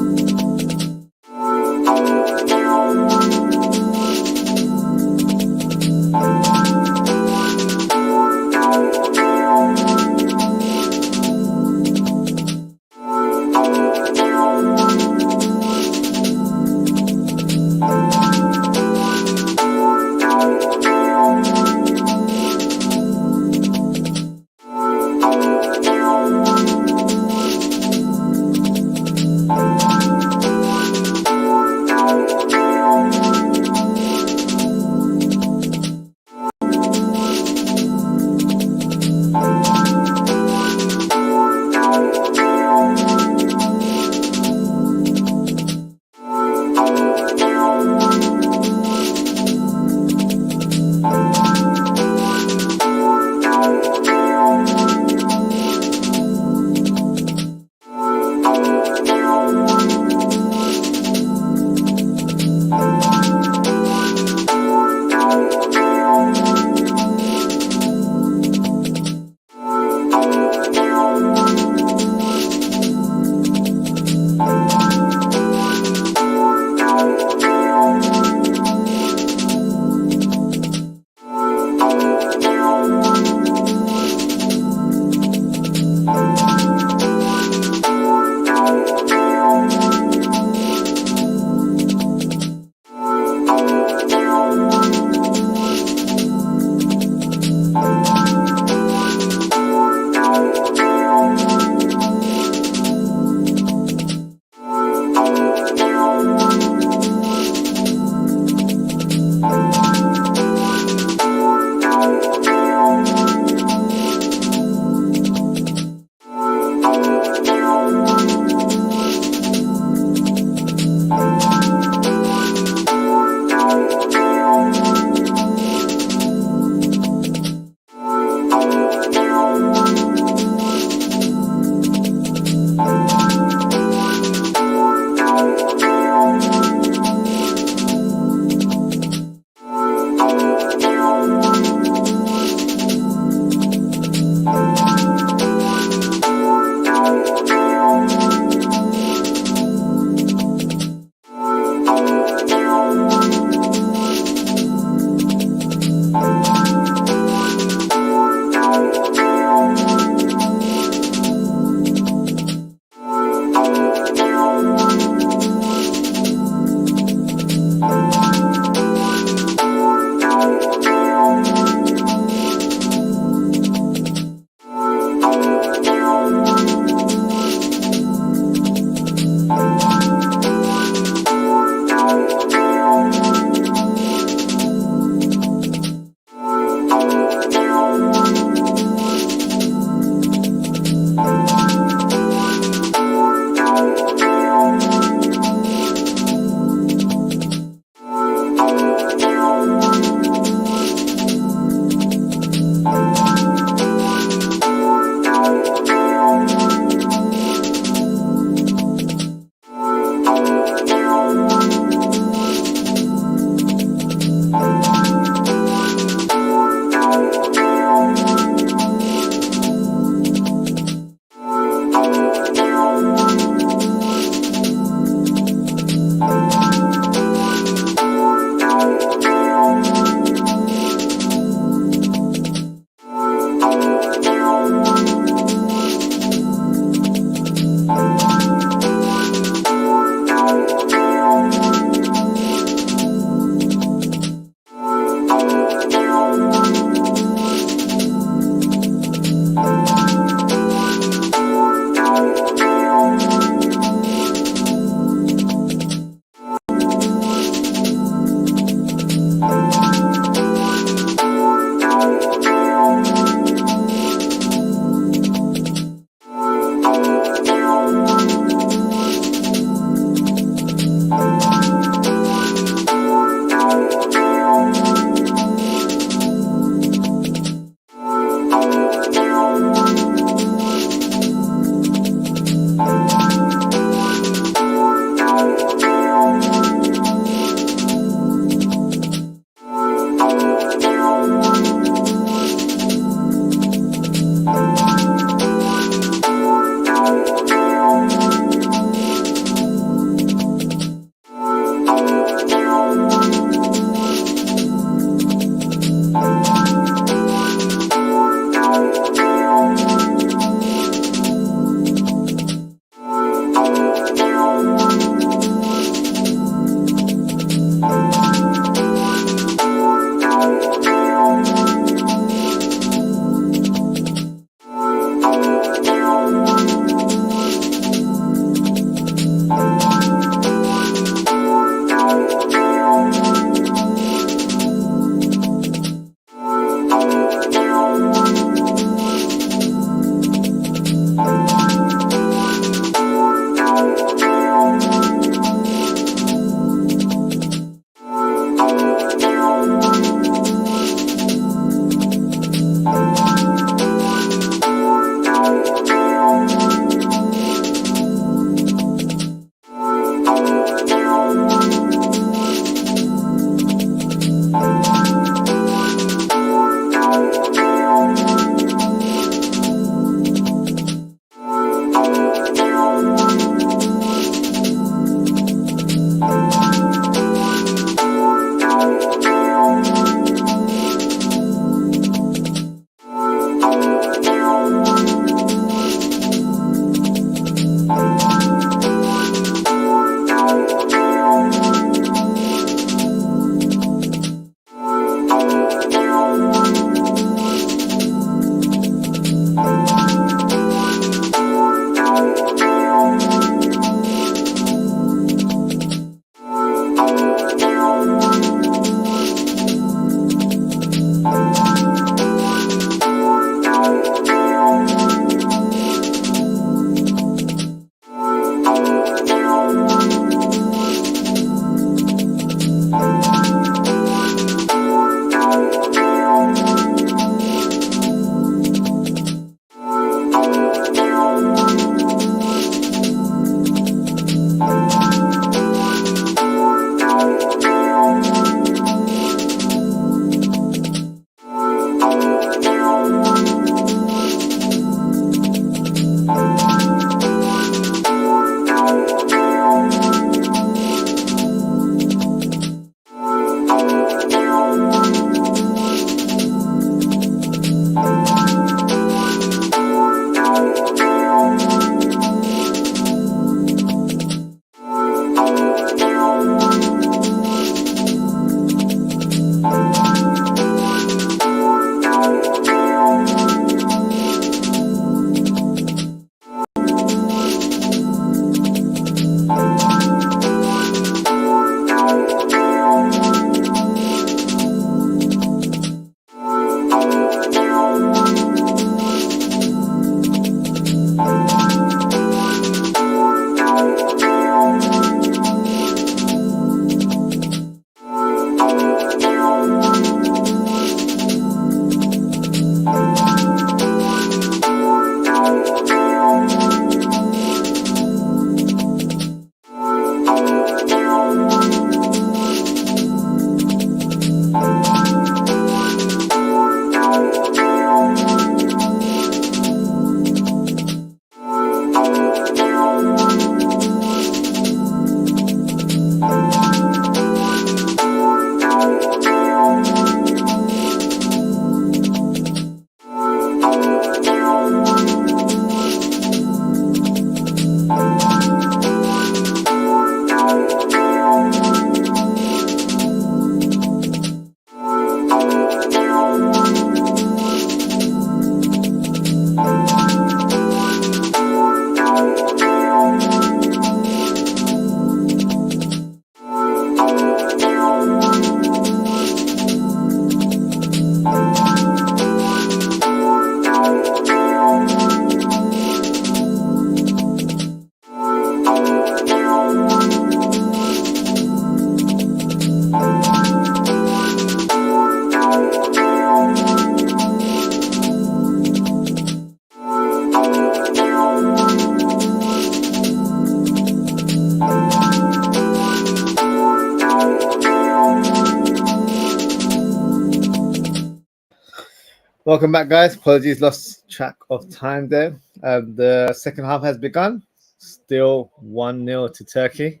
Welcome back, guys. Apologies, lost track of time there. The second half has begun. Still 1-0 to Turkey.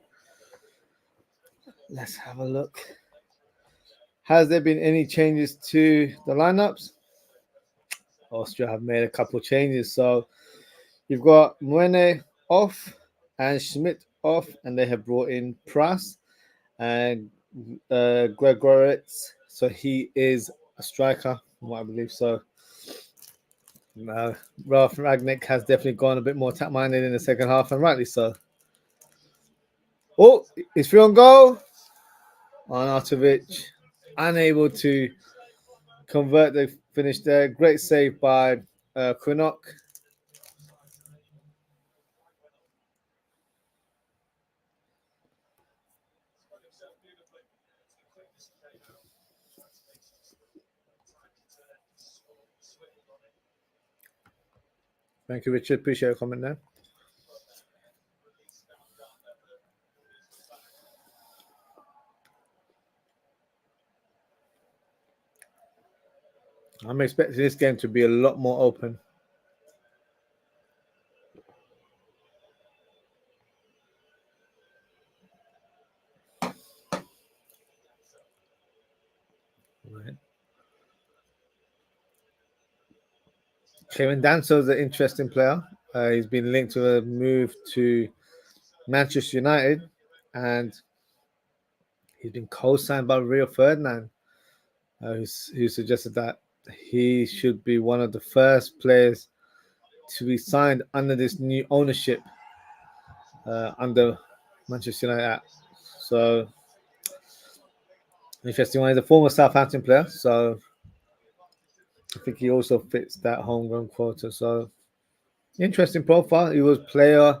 Let's have a look. Has there been any changes to the lineups? Austria have made a couple changes. So you've got Mwene off and Schmidt off, and they have brought in Pras and Gregoritz. So he is a striker, from what I believe. So Ralph Ragnick has definitely gone a bit more attack-minded in the second half, and rightly so. Oh, he's free on goal. Arnautovic unable to convert the finish there. Great save by Kunok. Thank you, Richard. Appreciate your comment there. I'm expecting this game to be a lot more open. Right. Kevin Danso's an interesting player. He's been linked to a move to Manchester United, and he's been co-signed by Rio Ferdinand, who suggested that he should be one of the first players to be signed under this new ownership under Manchester United app. So interesting one. He's a former Southampton player, so I think he also fits that homegrown quota. So interesting profile. He was player.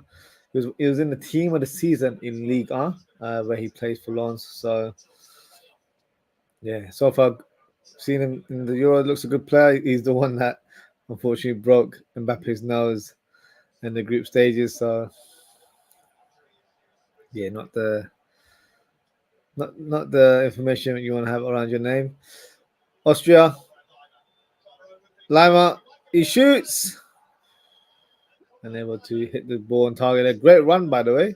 He was in the team of the season in League A, where he plays for Lens. So yeah, so far seen him in the Euro. Looks a good player. He's the one that unfortunately broke Mbappe's nose in the group stages. So yeah, not the information you want to have around your name. Austria, Lima, he shoots. Unable to hit the ball on target. A great run, by the way.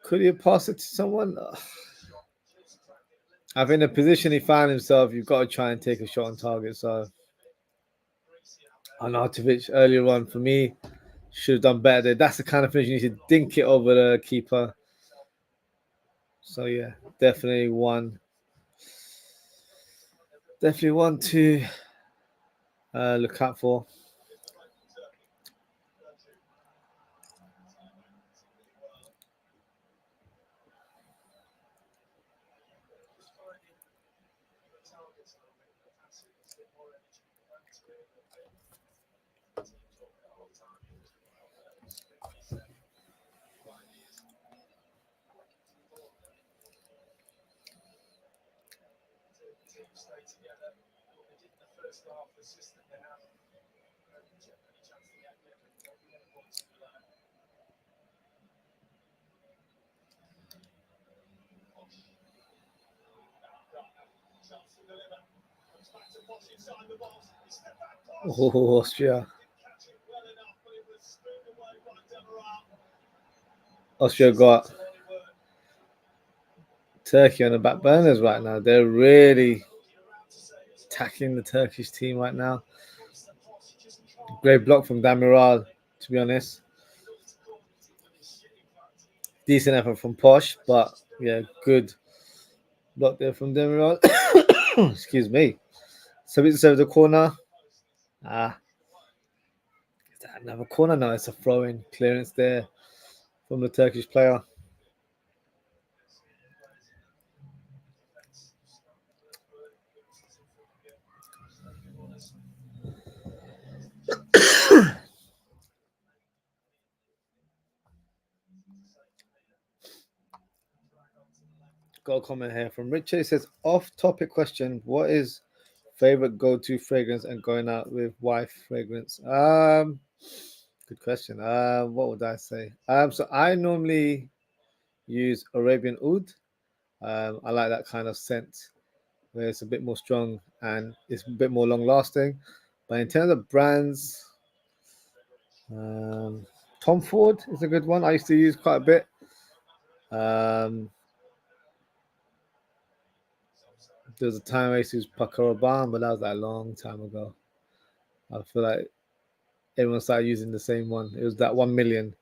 Could he pass it to someone? I think the position he found himself, you've got to try and take a shot on target. So Arnautovic earlier on, for me, should have done better there. That's the kind of finish you need to dink it over the keeper. So yeah, definitely one to look out for. Oh, Austria. Austria got Turkey on the back burners right now. They're really attacking the Turkish team right now. Great block from Demiral, to be honest. Decent effort from Posh, but yeah, good block there from Demiral. Excuse me. So it's over the corner. Is that another corner? No, it's a throw-in clearance there from the Turkish player. Got a comment here from Richard. It says, off-topic question. What is favorite go-to fragrance and going out with wife fragrance? Good question. What would I say? So I normally use Arabian Oud. I like that kind of scent. where it's a bit more strong and it's a bit more long lasting. But in terms of brands, Tom Ford is a good one. I used to use quite a bit. There was a time I used to use Paco Rabanne, but that was like a long time ago. I feel like everyone started using the same one. It was that 1 million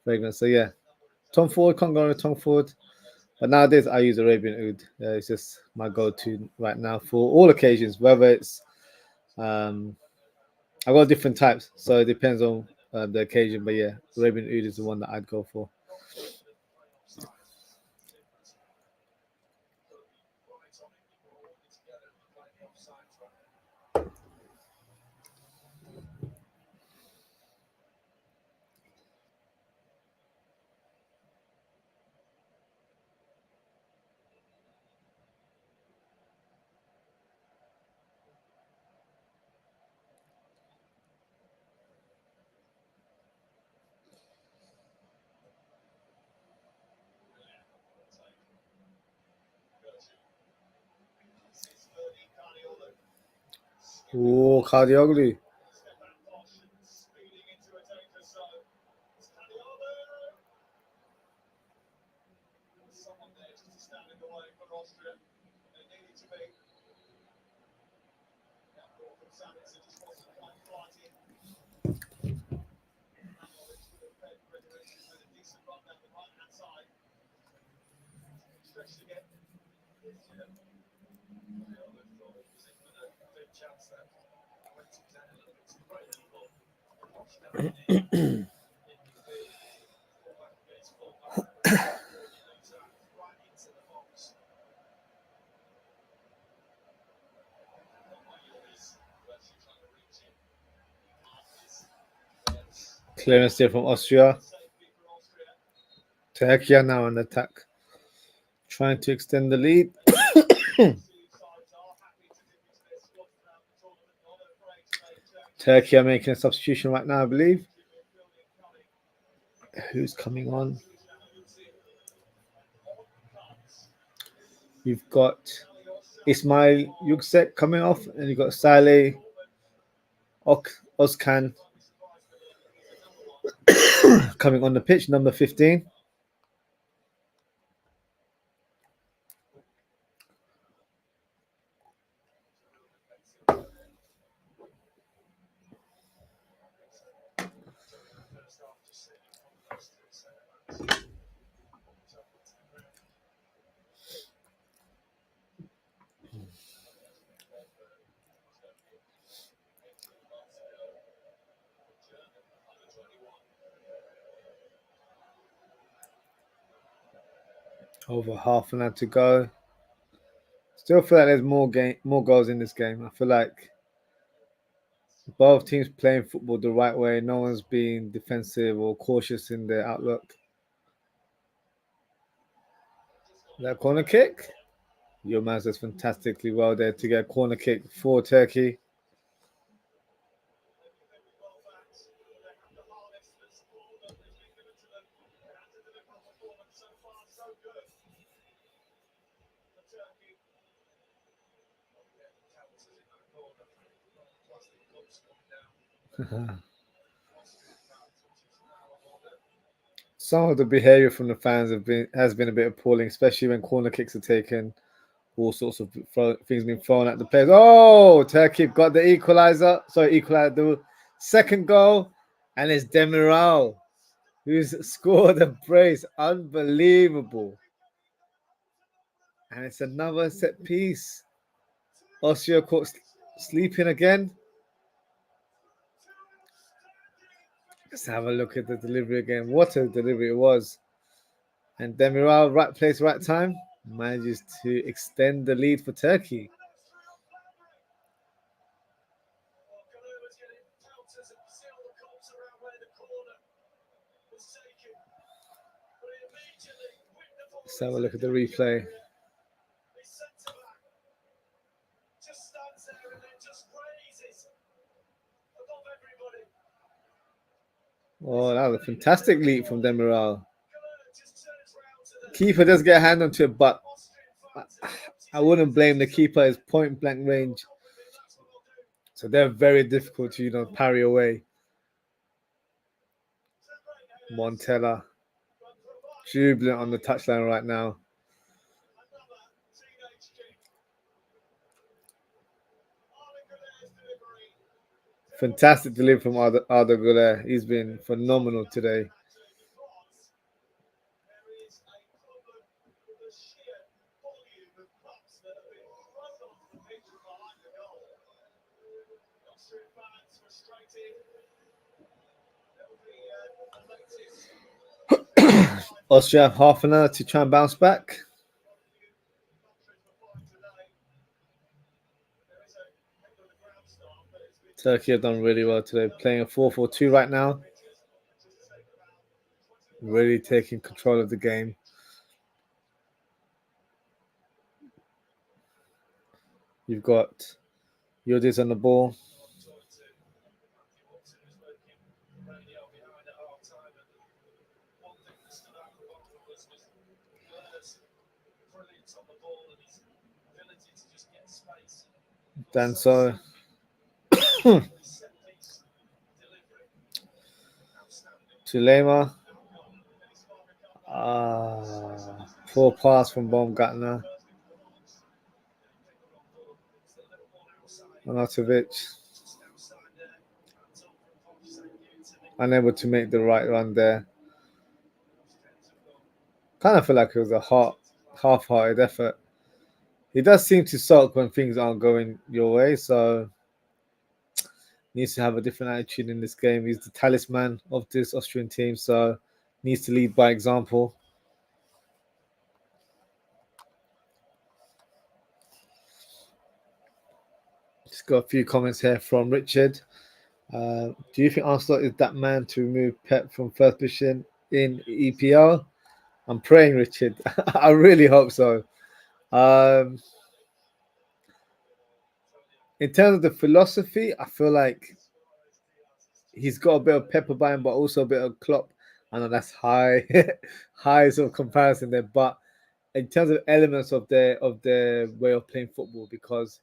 fragrance. So yeah, Tom Ford, can't go wrong with Tom Ford. But nowadays I use Arabian Oud. It's just my go-to right now for all occasions, whether it's I've got different types, so it depends on the occasion. But yeah, Arabian Oud is the one that I'd go for. Oh, cardiology. Clearance there from Austria. Turkey are now on attack, trying to extend the lead. Turkey are making a substitution right now, I believe. Who's coming on? You've got Ismail Yüksek coming off, and you've got Saleh Özkan coming on the pitch, number 15. Over half an hour to go. Still feel like there's more goals in this game. I feel like both teams playing football the right way. No one's being defensive or cautious in their outlook. That corner kick. Yilmaz does fantastically well there to get a corner kick for Turkey. Some of the behaviour from the fans has been a bit appalling, especially when corner kicks are taken. All sorts of things being thrown at the players. Oh, Turkey got the equaliser. Sorry, equaliser. The second goal, and it's Demiral who's scored a brace. Unbelievable. And it's another set piece. Austria caught sleeping again. Let's have a look at the delivery again. What a delivery it was. And Demiral, right place, right time, manages to extend the lead for Turkey. Let's have a look at the replay. Oh, that was a fantastic leap from Demiral. Keeper does get a hand onto it, but I wouldn't blame the keeper. It's point blank range, so they're very difficult to parry away. Montella jubilant on the touchline right now. Fantastic delivery from Arda Güler. He's been phenomenal today. Austria have half an hour to try and bounce back. Turkey have done really well today, playing a 4-4-2 right now. Really taking control of the game. You've got Yildiz on the ball. Danso. Tulema. Poor pass from Baumgartner. Anatovic. Unable to make the right run there. Kind of feel like it was a half-hearted effort. He does seem to sulk when things aren't going your way, so needs to have a different attitude in this game. He's the talisman of this Austrian team, so needs to lead by example. Just got a few comments here from Richard. Do you think Arsenal is that man to remove Pep from first position in EPL? I'm praying, Richard. I really hope so. In terms of the philosophy, I feel like he's got a bit of Pep about him, but also a bit of Klopp. I know that's high sort of comparison there, but in terms of elements of their way of playing football, because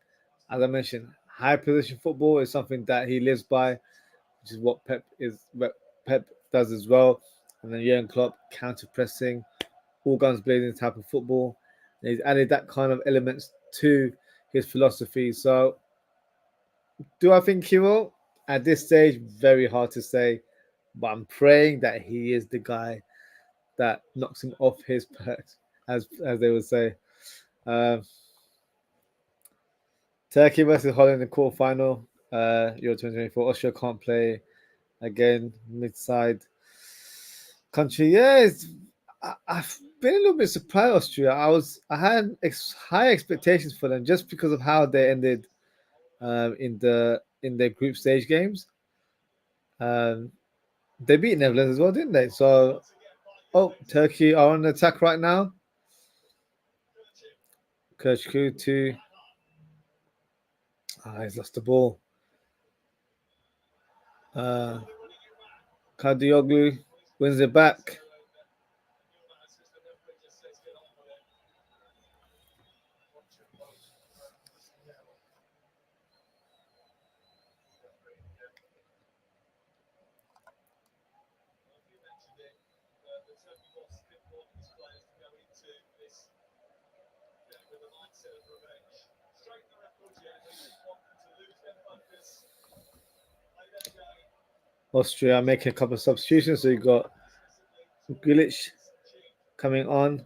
as I mentioned, high position football is something that he lives by, which is what Pep does as well. And then Jurgen Klopp, counter pressing, all guns blazing type of football. And he's added that kind of elements to his philosophy. So, do I think he will? At this stage, very hard to say. But I'm praying that he is the guy that knocks him off his perch, as they would say. Turkey versus Holland in the quarterfinal. Euro 2024. Austria can't play again. Mid-side country. Yeah, I've been a little bit surprised. Austria. I had high expectations for them just because of how they ended in their group stage games. They beat Netherlands as well, didn't they? So, Turkey are on attack right now. Kirchku to he's lost the ball. Kadioglu wins it back. Austria making a couple of substitutions. So you got Gulic coming on.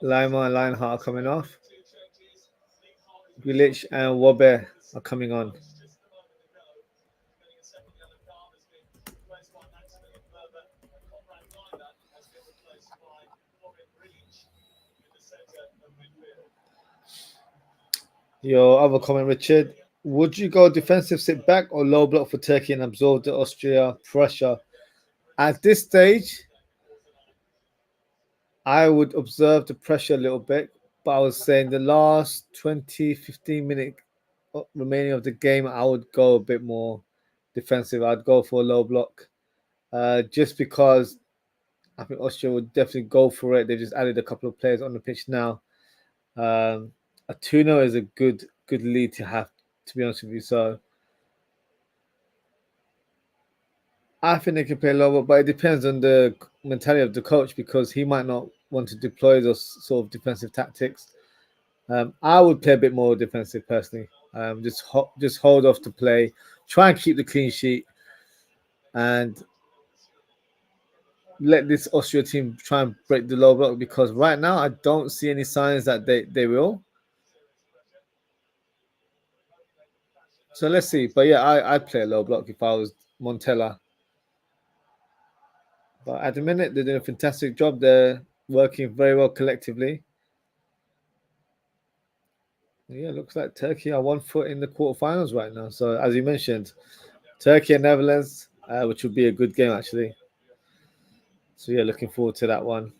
Lima and Lionheart are coming off. Gulic and Wobe are coming on. Your other comment, Richard. Would you go defensive sit back or low block for Turkey and absorb the Austria pressure? At this stage, I would observe the pressure a little bit, but I was saying the last 20, 15 minute remaining of the game, I would go a bit more defensive. I'd go for a low block just because I think Austria will definitely go for it. They've just added a couple of players on the pitch now. A 2-0 is a good lead to have, to be honest with you. So I think they can play lower, but it depends on the mentality of the coach because he might not want to deploy those sort of defensive tactics. I would play a bit more defensive personally. Just hold off to play, try and keep the clean sheet, and let this Austria team try and break the low block because right now I don't see any signs that they will. So let's see. But yeah, I'd play a low block if I was Montella. But at the minute, they're doing a fantastic job. They're working very well collectively. Yeah, looks like Turkey are 1 foot in the quarterfinals right now. So as you mentioned, Turkey and Netherlands, which would be a good game actually. So yeah, looking forward to that one.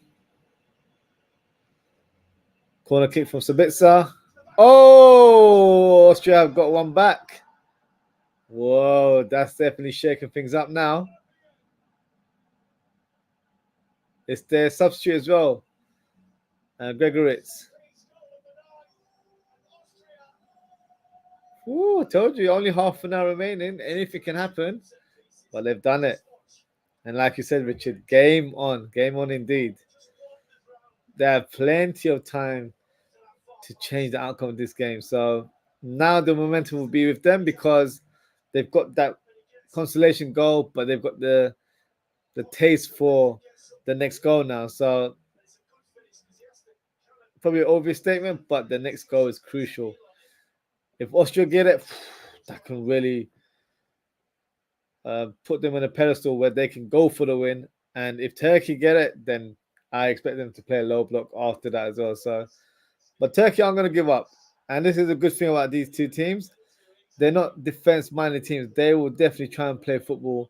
Corner kick from Sabitzer. Oh, Austria have got one back. Whoa, that's definitely shaking things up now. It's their substitute as well, Gregoritz. Ooh, told you, only half an hour remaining. Anything can happen, but they've done it. And like you said, Richard, game on indeed. They have plenty of time to change the outcome of this game. So now the momentum will be with them because they've got that consolation goal, but they've got the taste for the next goal now. So probably an obvious statement, but the next goal is crucial. If Austria get it, that can really put them on a pedestal where they can go for the win. And if Turkey get it, then I expect them to play a low block after that as well. So, but Turkey aren't going to give up. And this is a good thing about these two teams. They're not defense-minded teams. They will definitely try and play football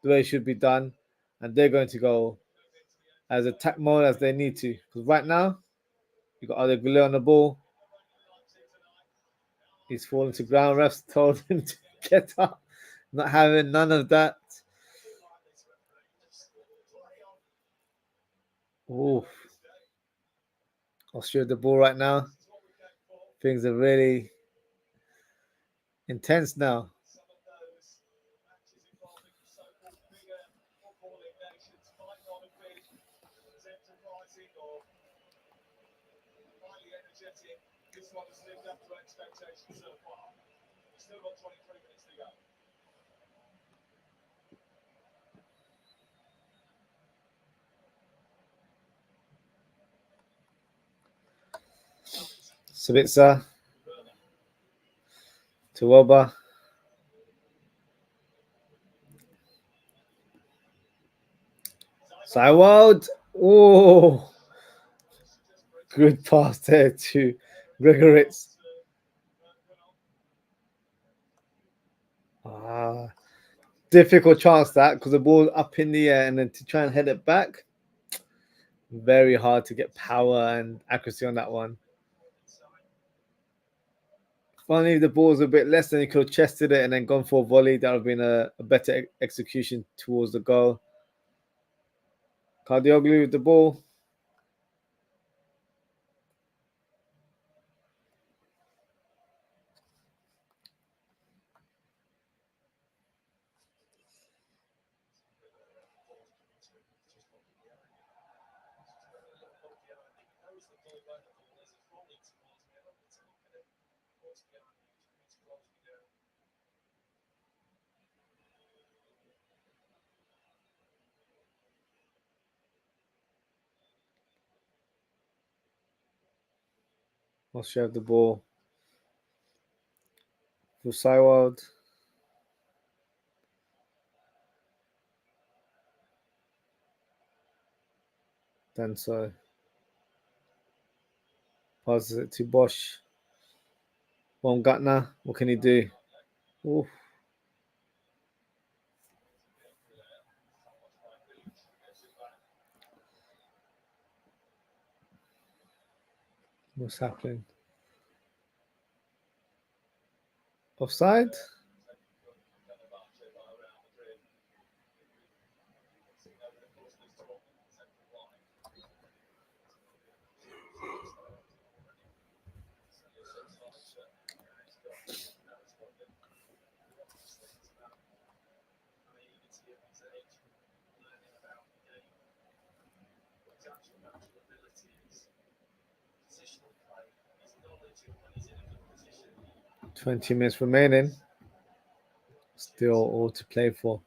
the way it should be done. And they're going to go as attack mode as they need to. Because right now, you've got other Goulet on the ball. He's falling to ground. Refs told him to get up. Not having none of that. Ooh. Austria the ball right now. Things are really intense now. Sabitzer to Woba. OZWRLD. Oh, good pass there to Gregoritz. Difficult chance that because the ball up in the air and then to try and head it back. Very hard to get power and accuracy on that one. Finally, the ball was a bit less than he could have chested it and then gone for a volley. That would have been a better execution towards the goal. Cardioglu with the ball. Austria have the ball for OZWRLD. Then so passes it to Bosch. Baumgartner, what can he do? Oof. What's happening? Offside? 20 minutes remaining. Still all to play for.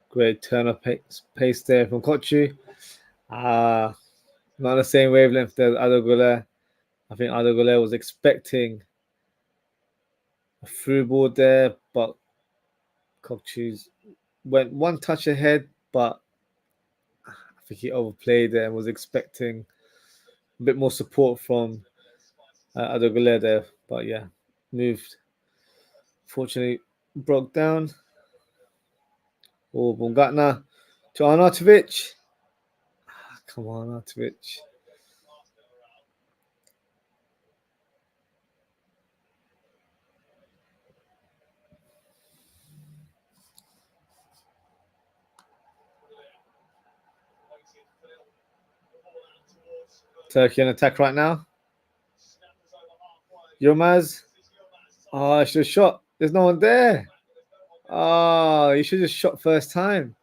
Great turn of pace there from Kochu. Not the same wavelength as Adogule. I think Adogule was expecting a through ball there, but Kochu's went one touch ahead, but I think he overplayed it and was expecting a bit more support from Adogule there. But yeah, moved. Fortunately, broke down. Oh, Bungatna to Arnautovic. Come on, Arnautovic. Turkey on attack right now. Yilmaz. Oh, I should have shot. There's no one there. Oh, you should have shot first time.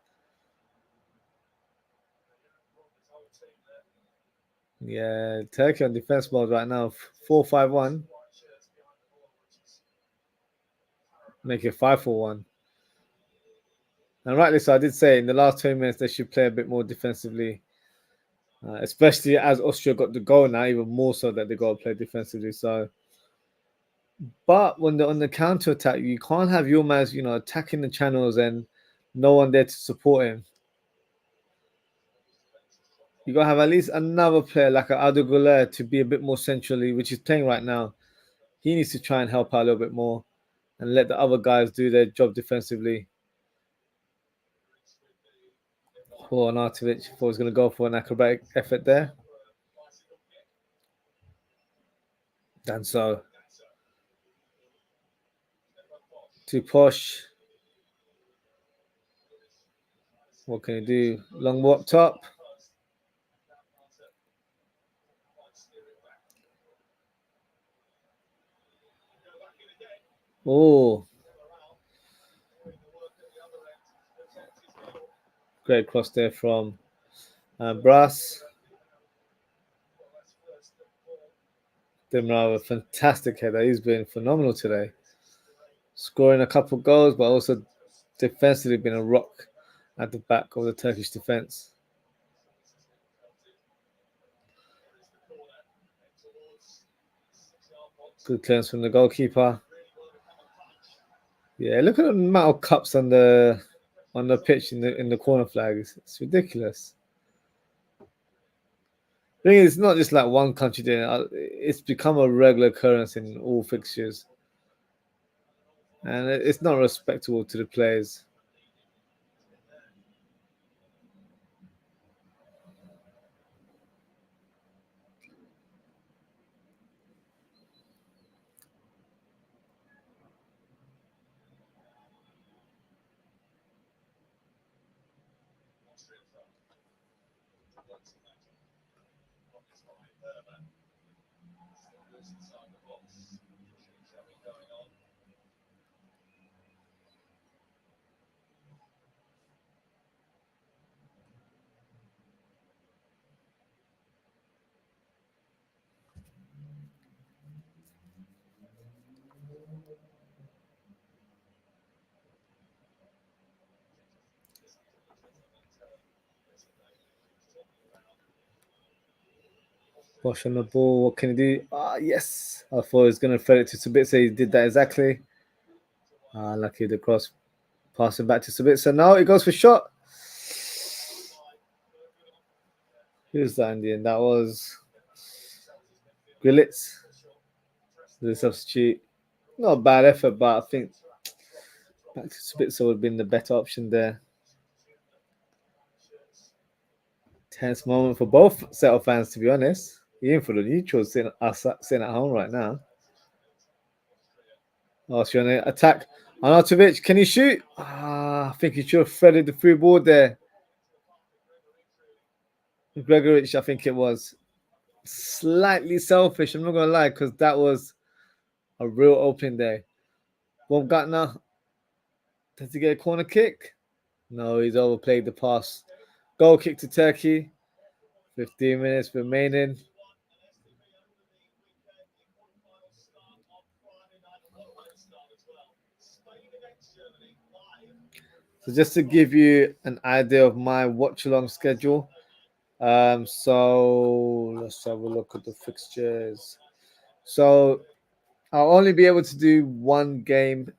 Yeah, Turkey on defense mode right now. 4-5-1. Make it 5-4-1. And rightly so, I did say in the last 20 minutes they should play a bit more defensively. Especially as Austria got the goal now, even more so that they got to play defensively. So, but when they're on the counter attack, you can't have Yilmaz, attacking the channels and no one there to support him. You got to have at least another player like Adogule to be a bit more centrally, which he's playing right now. He needs to try and help out a little bit more and let the other guys do their job defensively. Oh, Arnautovic thought he was going to go for an acrobatic effort there. And so to Posh. What can he do? Long walk top. Oh. Great cross there from Brass. Dimrao, a fantastic header. He's been phenomenal today. Scoring a couple goals, but also defensively been a rock at the back of the Turkish defense. Good clearance from the goalkeeper. Yeah, look at the amount of cups on the pitch in the corner flags. It's ridiculous. The thing is, it's not just like one country doing it. It's become a regular occurrence in all fixtures. And it's not respectable to the players. Bosch on the ball. What can he do? Yes. I thought he was going to thread it to Sabitzer. He did that exactly. Lucky the cross. Passing back to Sabitzer. Now he goes for shot. Who's that in the end? That was Grillitz. The substitute. Not a bad effort, but I think back to Spitzer would have been the better option there. Tense moment for both set of fans, to be honest. Even for the neutrals sitting at home right now. Austria attack. Arnautovic, can he shoot? I think he should have threaded the through ball there. Gregoric, I think it was. slightly selfish. I'm not gonna lie, because that was a real opening day. Bob Gutner, does he get a corner kick? No, he's overplayed the pass. Goal kick to Turkey. 15 minutes remaining. So just to give you an idea of my watch-along schedule, so let's have a look at the fixtures. So I'll only be able to do one game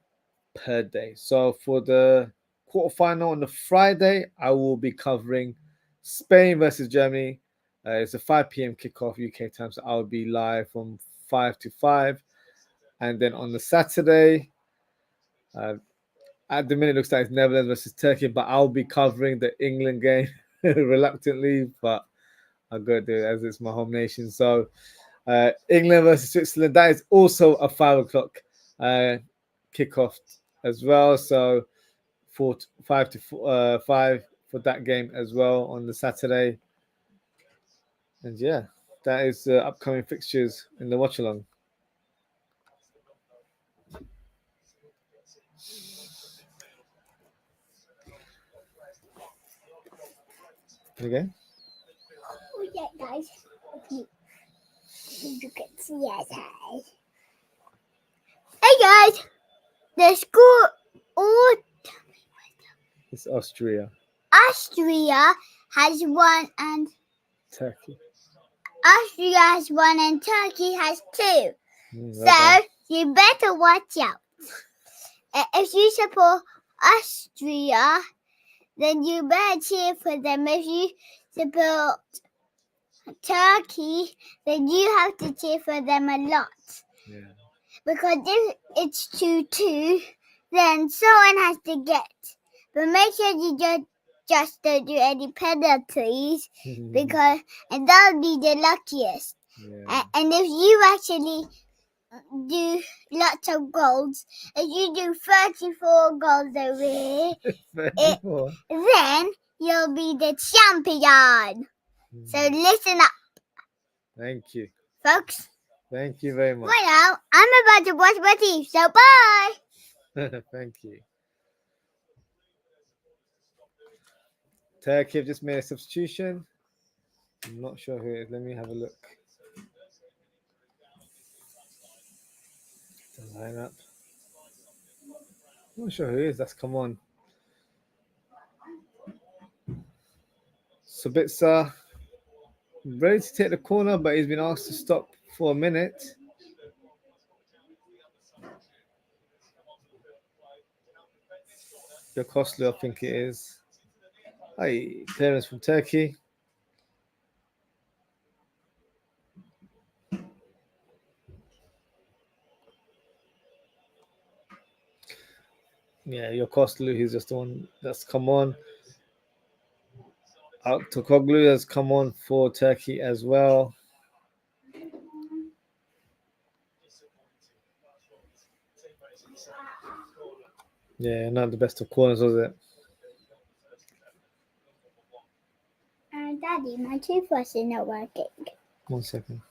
per day. So for the quarterfinal on the Friday, I will be covering Spain versus Germany. It's a 5 p.m. kickoff UK time, so I'll be live from 5 to 5. And then on the Saturday, at the minute, it looks like it's Netherlands versus Turkey, but I'll be covering the England game reluctantly, but I'll go do it as it's my home nation. So England versus Switzerland, that is also a 5 o'clock kickoff as well. So 5 to 5 for that game as well on the Saturday. And yeah, that is the upcoming fixtures in the watch along. Okay. Oh yeah, guys. Okay. You can see us, guys. Hey guys, the school all It's Austria, Austria has won and Turkey. Austria has won and Turkey has 2. Right So you better watch out. If you support Austria, then you better cheer for them. If you support Turkey, then you have to cheer for them a lot. yeah. Because if it's 2-2, then someone has to get. But make sure you just don't do any penalties, because and that'll be the luckiest. Yeah. And if you actually do lots of goals, if you do 34 goals a week, 34. then you'll be the champion. So listen up, Thank you. folks. Thank you very much. Right now, I'm about to brush my teeth, so bye. Thank you. Turkey have just made a substitution. I'm not sure who it is. Let me have a look. The lineup. I'm not sure who it is. That's come on. Sabitzer ready to take the corner, but he's been asked to stop for a minute. Costly, I think it is. Hey, clearance from Turkey. Yeah, Yokoslu, he's just the one that's come on. Tokoglu has come on for Turkey as well. Yeah, not the best of corners, was it? Daddy, my toothbrush is not working. 1 second.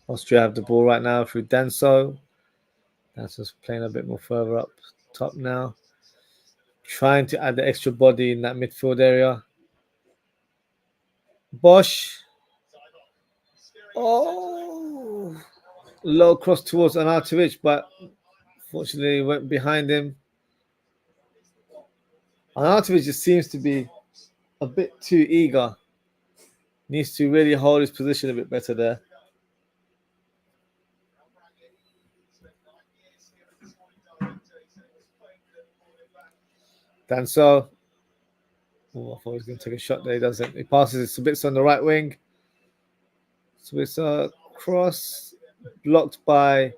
Austria have the ball right now through Danso. Danso's playing a bit more further up top now. Trying to add the extra body in that midfield area. Bosch. Oh, low cross towards Anatovic, but fortunately went behind him. Anatovic just seems to be a bit too eager. Needs to really hold his position a bit better there. Danso. Oh, I thought he was going to take a shot there. He doesn't. He passes it. Sabitzer on the right wing. Sabitzer cross. Blocked by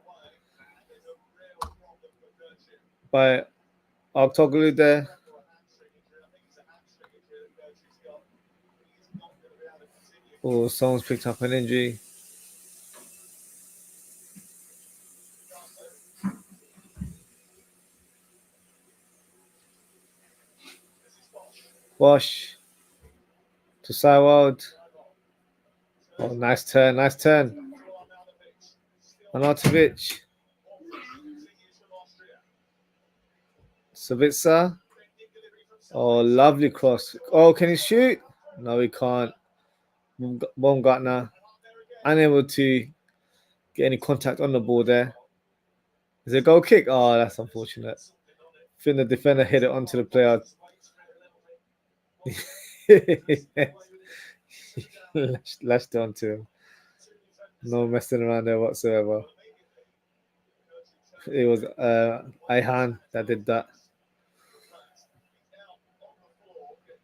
Artoglu there. Oh, someone's picked up an injury. Bosch to OZWRLD. Oh, nice turn. Arnautovic. Sabitzer. Oh, lovely cross. Oh, can he shoot? No, he can't. Baumgartner unable to get any contact on the ball there. Is it a goal kick? Oh, that's unfortunate. I think the defender hit it onto the player. Lashed onto him. No messing around there whatsoever. It was Ayhan that did that.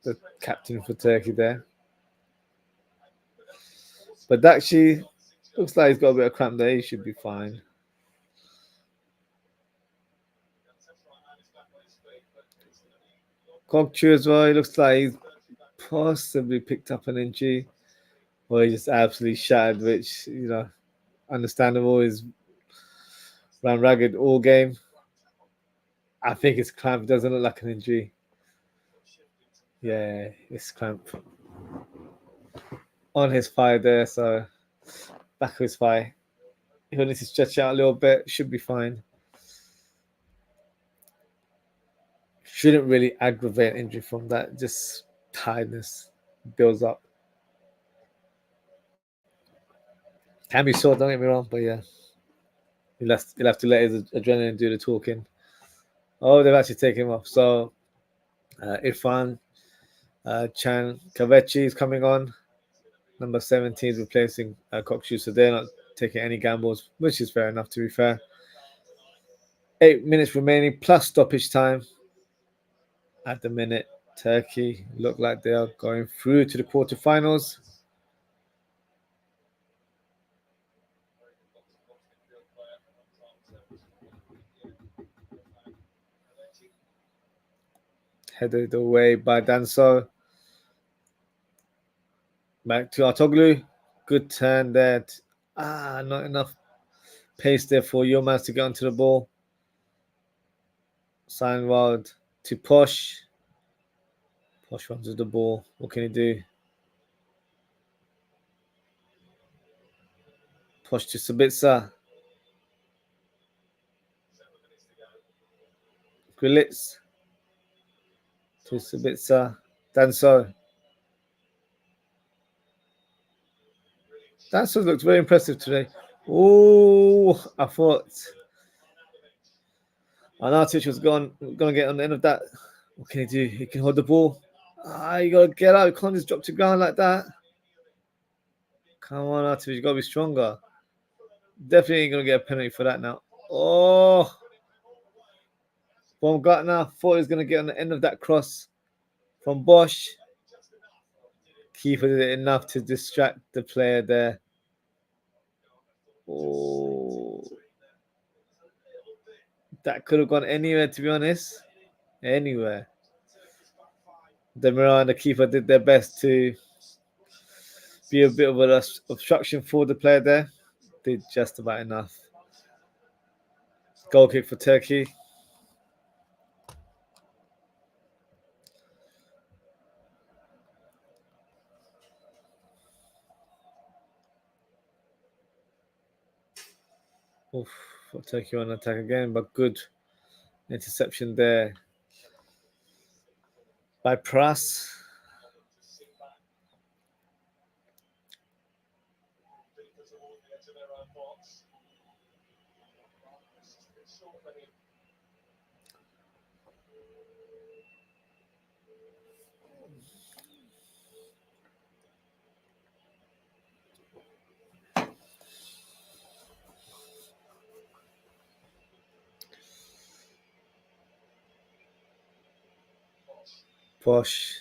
The captain for Turkey there. But actually, looks like he's got a bit of cramp there. He should be fine. Kokchu as well. He looks like he's possibly picked up an injury. Or he just absolutely shattered, which, you know, understandable. He's ran ragged all game. I think it's cramp. It doesn't look like an injury. Yeah, it's cramp on his thigh there. So back of his thigh. He'll need to stretch out a little bit. Should be fine. Shouldn't really aggravate injury from that. Just tiredness builds up. Can be sore, don't get me wrong, but yeah. He'll have to let his adrenaline do the talking. Oh, they've actually taken him off. So Irfan Chan Kavechi is coming on. Number 17 is replacing Kokchu, so they're not taking any gambles, which is fair enough, to be fair. 8 minutes remaining plus stoppage time. At the minute, Turkey look like they are going through to the quarterfinals. Headed away by Danso. Back to Artoglu. Good turn there. Not enough pace there for Yilmaz to get onto the ball. Seinwald to Posh. Posh runs with the ball. What can he do? Posh to Sabitzer. Grilitz to Sabitzer. Danso. Danso looks very impressive today. Oh, I thought Arnautovic was going to get on the end of that. What can he do? He can hold the ball. You got to get out. You can't just drop to ground like that. Come on, Arnautovic. You got to be stronger. Definitely ain't going to get a penalty for that now. Oh. Baumgartner thought he was going to get on the end of that cross from Bosch. Keeper did it enough to distract the player there. Oh. That could have gone anywhere, to be honest. Anywhere. Demiral and the keeper did their best to be a bit of an obstruction for the player there. Did just about enough. Goal kick for Turkey. Oof, for Turkey on attack again, but good interception there by Pras. Posh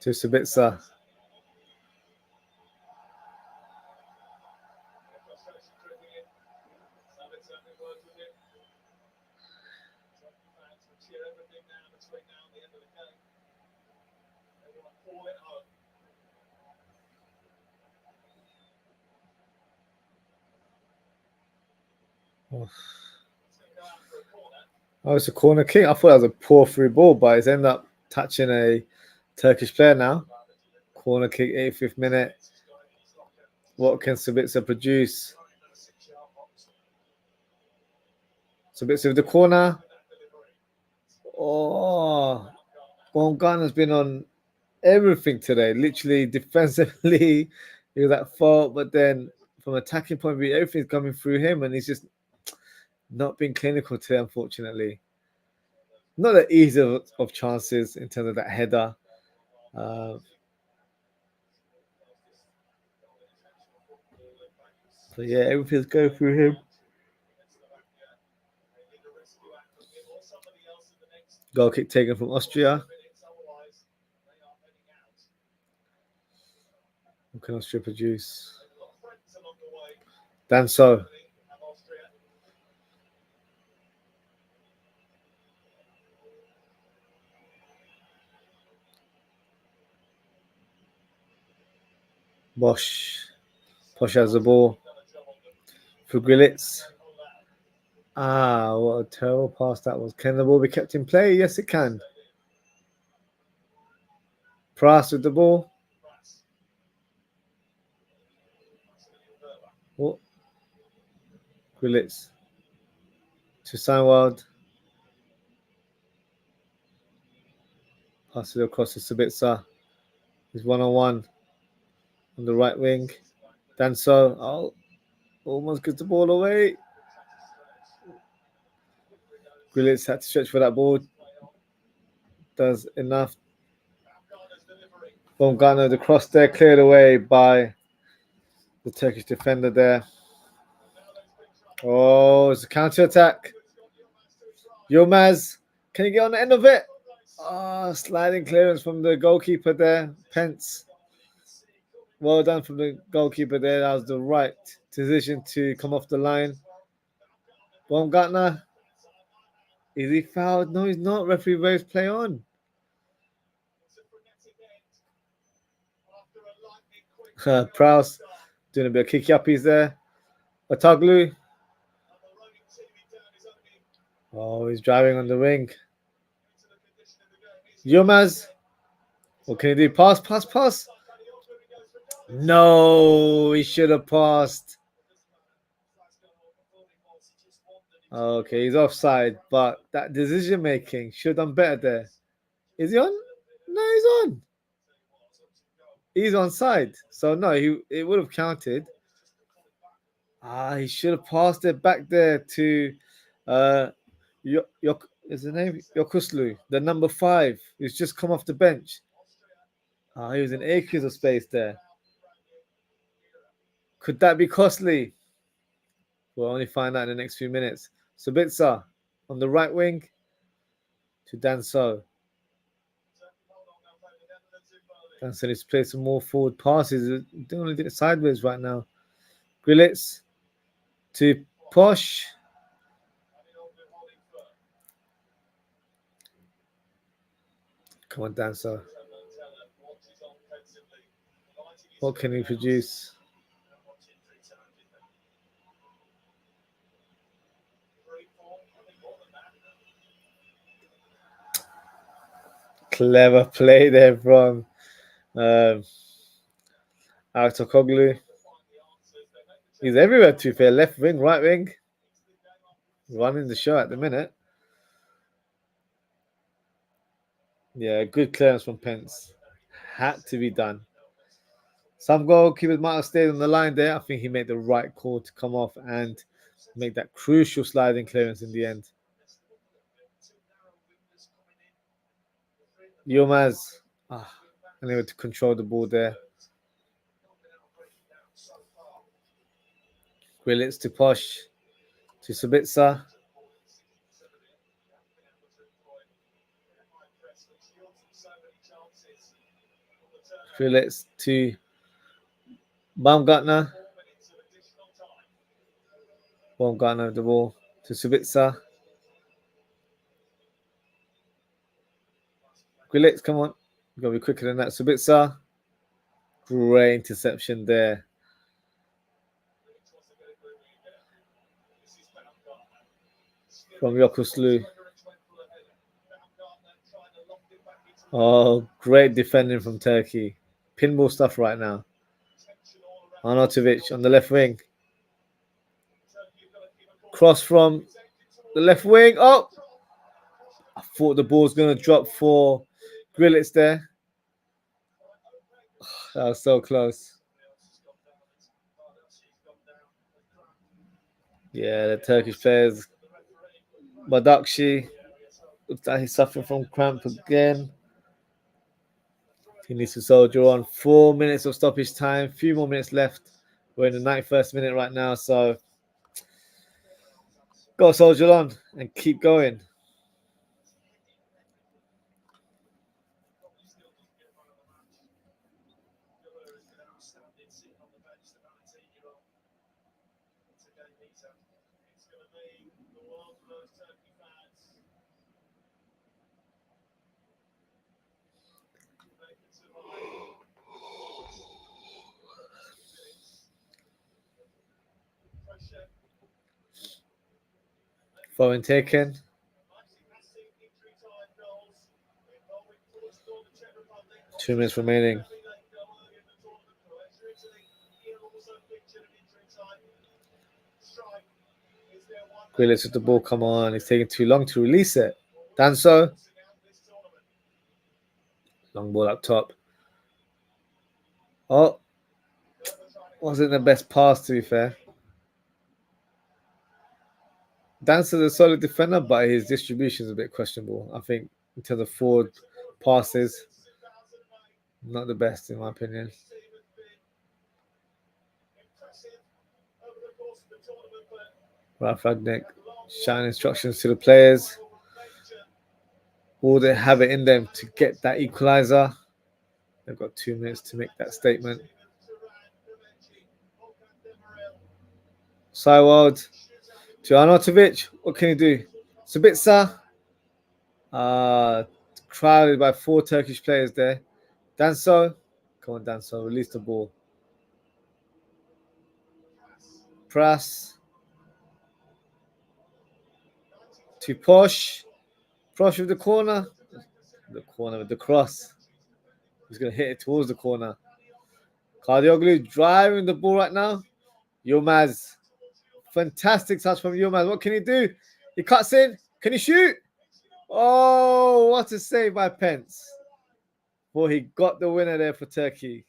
to Sabitzer. Oh, it's a corner kick. I thought that was a poor free ball, but it's ended up touching a Turkish player now. Corner kick, 85th minute. What can Sabitzer produce? Sabitzer with the corner. Oh, Ghana's been on everything today. Literally, defensively, he was at fault, but then from attacking point of view, everything's coming through him, and he's just not been clinical today, unfortunately. Not the ease of chances in terms of that header. So yeah, everything's going through him. Goal kick taken from Austria. What can Austria produce? Danso. Bosch. Posh has the ball. For Grillitz. Ah, what a terrible pass that was. Can the ball be kept in play? Yes, it can. Price with the ball. What? Grillitz. To OZWRLD. Pass it across to Sabitzer. He's 1-on-1 on the right wing. Danso. Oh, almost gets the ball away. Grillitz had to stretch for that ball. Does enough. Ghana, the cross there cleared away by the Turkish defender there. Oh, it's a counter attack. Yilmaz, can you get on the end of it? Oh, sliding clearance from the goalkeeper there. Pence. Well done from the goalkeeper there. That was the right decision to come off the line. Baumgartner. Is he fouled? No, he's not. Referee waves play on. Prowse doing a bit of kicky uppies there. Otaglu. Oh, he's driving on the wing. Yilmaz. What can he do? Pass. No, he should have passed. Okay, he's offside, but that decision making should have done better there. Is he on? No, he's on. He's onside. So no, it would have counted. He should have passed it back there to is the name Yokuslu, the number 5, who's just come off the bench. He was in acres of space there. Could that be costly? We'll only find out in the next few minutes. Sabitzer on the right wing to Danso. Danso needs to play some more forward passes. They only did it sideways right now. Grillitz to Posh. Come on, Danso. What can he produce? Clever play there from Artokoglu. He's everywhere, to be fair. Left wing, right wing. Running the show at the minute. Yeah, good clearance from Pence. Had to be done. Some goalkeepers might have stayed on the line there. I think he made the right call to come off and make that crucial sliding clearance in the end. Yilmaz, unable to control the ball there. Grillitz to Posh, to Sabitzer. Krillitz to Baumgartner. Baumgartner with the ball to Subica. Krillitz, come on. You've got to be quicker than that. Subica. Great interception there. From Yokuslu. Oh, great defending from Turkey. Pinball stuff right now. Arnautovic on the left wing. Cross from the left wing. Oh! I thought the ball's going to drop for Grillitz there. That was so close. Yeah, the Turkish players. Badakshi. Looks like he's suffering from cramp again. He needs to soldier on. 4 minutes of stoppage time. Few more minutes left. We're in the 91st minute right now, so go soldier on and keep going. Foreign taken. Two minutes remaining. Grealish with the ball. Come on, he's taking too long to release it. Danso. Long ball up top. Oh, wasn't the best pass, to be fair. Danso's a solid defender, but his distribution is a bit questionable. I think in terms of forward passes, not the best in my opinion. Ralph Ragnick shouting instructions to the players. Will they have it in them to get that equalizer? They've got 2 minutes to make that statement. OZWRLD to Arnautovic. What can he do? Subica. Crowded by 4 Turkish players there. Danso. Come on, Danso. Release the ball. Pras. To Posh. Posh with the corner. The corner with the cross. He's going to hit it towards the corner. Kardioglu driving the ball right now. Yilmaz. Fantastic touch from Yilmaz. What can he do? He cuts in. Can he shoot? Oh, what a save by Pence. Well, he got the winner there for Turkey.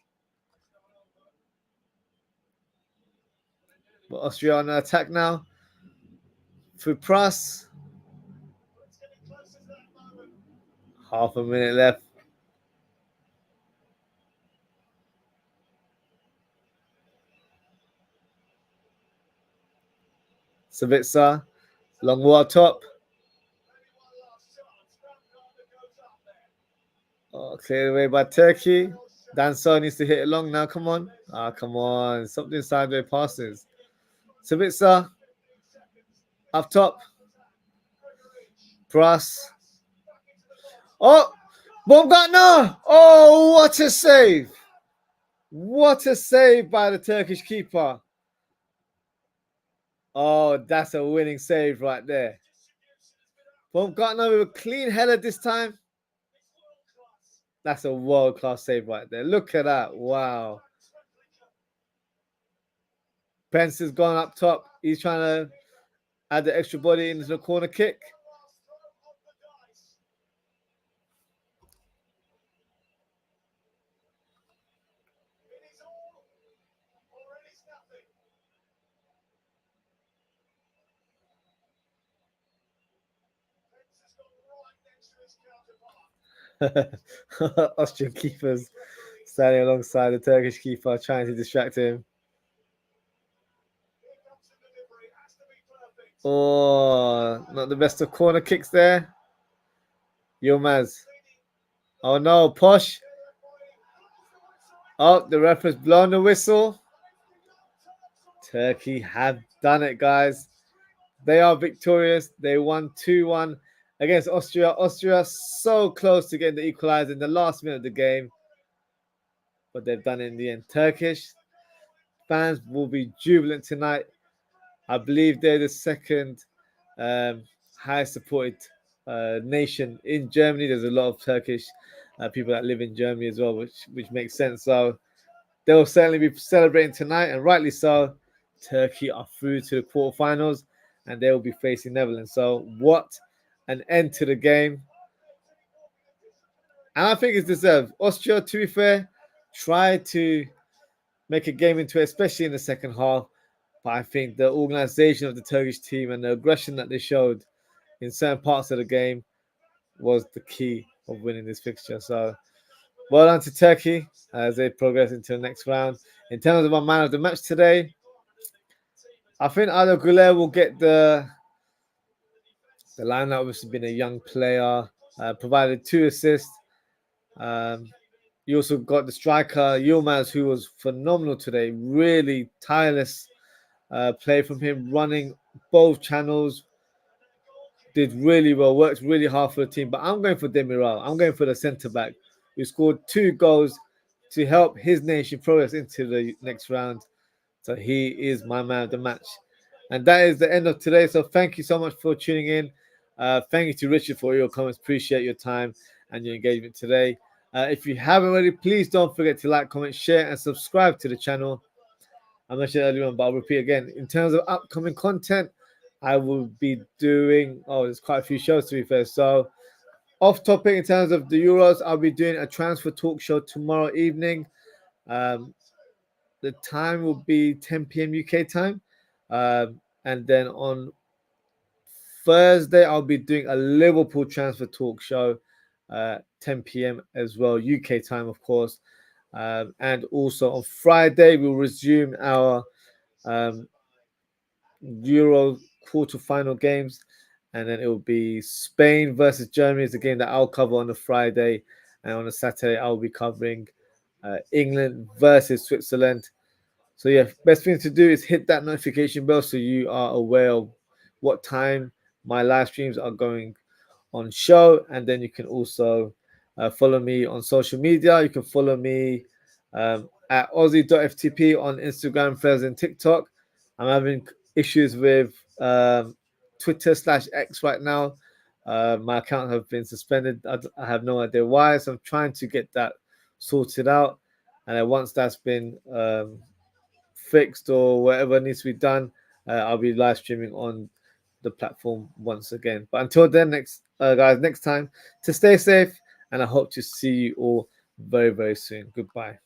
But Austria on attack now. For Pras. Half a minute left. Savica. Long ball up top. Oh, cleared away by Turkey. Danso needs to hit it long now. Come on. Come on. Something sideways passes. Savica. Up top. Pras. Oh, Baumgartner. Oh, what a save. What a save by the Turkish keeper. Oh, that's a winning save right there. Baumgartner with a clean header this time. That's a world-class save right there. Look at that. Wow. Pence has gone up top. He's trying to add the extra body into the corner kick. Austrian keepers standing alongside the Turkish keeper, trying to distract him. Oh, not the best of corner kicks there. Yilmaz Oh no, Posh. Oh, the ref has blown the whistle. Turkey have done it, guys. They are victorious. They won 2-1 against Austria. Austria so close to getting the equalizer in the last minute of the game, but they've done it in the end. Turkish fans will be jubilant tonight. I believe they're the second highest supported nation in Germany. There's a lot of Turkish people that live in Germany as well, which makes sense. So they'll certainly be celebrating tonight, and rightly so. Turkey are through to the quarterfinals, and they will be facing Netherlands. So what an end to the game. And I think it's deserved. Austria, to be fair, tried to make a game into it, especially in the second half. But I think the organization of the Turkish team and the aggression that they showed in certain parts of the game was the key of winning this fixture. So well done to Turkey as they progress into the next round. In terms of our man of the match today, I think Arda Güler will get the lineup. Obviously, been a young player, provided 2 assists. You also got the striker Yilmaz, who was phenomenal today. Really tireless play from him, running both channels. Did really well, worked really hard for the team. But I'm going for Demiral. I'm going for the centre back who scored 2 goals to help his nation progress into the next round. So he is my man of the match. And that is the end of today. So thank you so much for tuning in. Thank you to Richard for your comments. Appreciate your time and your engagement today. If you haven't already, please don't forget to like, comment, share, and subscribe to the channel. I mentioned earlier on, but I'll repeat again. In terms of upcoming content, I will be doing, there's quite a few shows to be fair. So off topic in terms of the Euros, I'll be doing a transfer talk show tomorrow evening. The time will be 10 p.m. UK time. And then on Thursday, I'll be doing a Liverpool transfer talk show, 10 p.m. as well, UK time, of course. And also on Friday, we'll resume our Euro quarterfinal games. And then it will be Spain versus Germany is the game that I'll cover on the Friday. And on the Saturday, I'll be covering England versus Switzerland. So yeah, best thing to do is hit that notification bell so you are aware of what time my live streams are going on show. And then you can also follow me on social media. You can follow me at Aussie.ftp on Instagram, Threads, and TikTok. I'm having issues with Twitter/X right now. My account have been suspended. I have no idea why. So I'm trying to get that sorted out. And then once that's been fixed or whatever needs to be done, I'll be live streaming on the platform once again. But until then, guys, next time, to stay safe, and I hope to see you all very, very soon. Goodbye.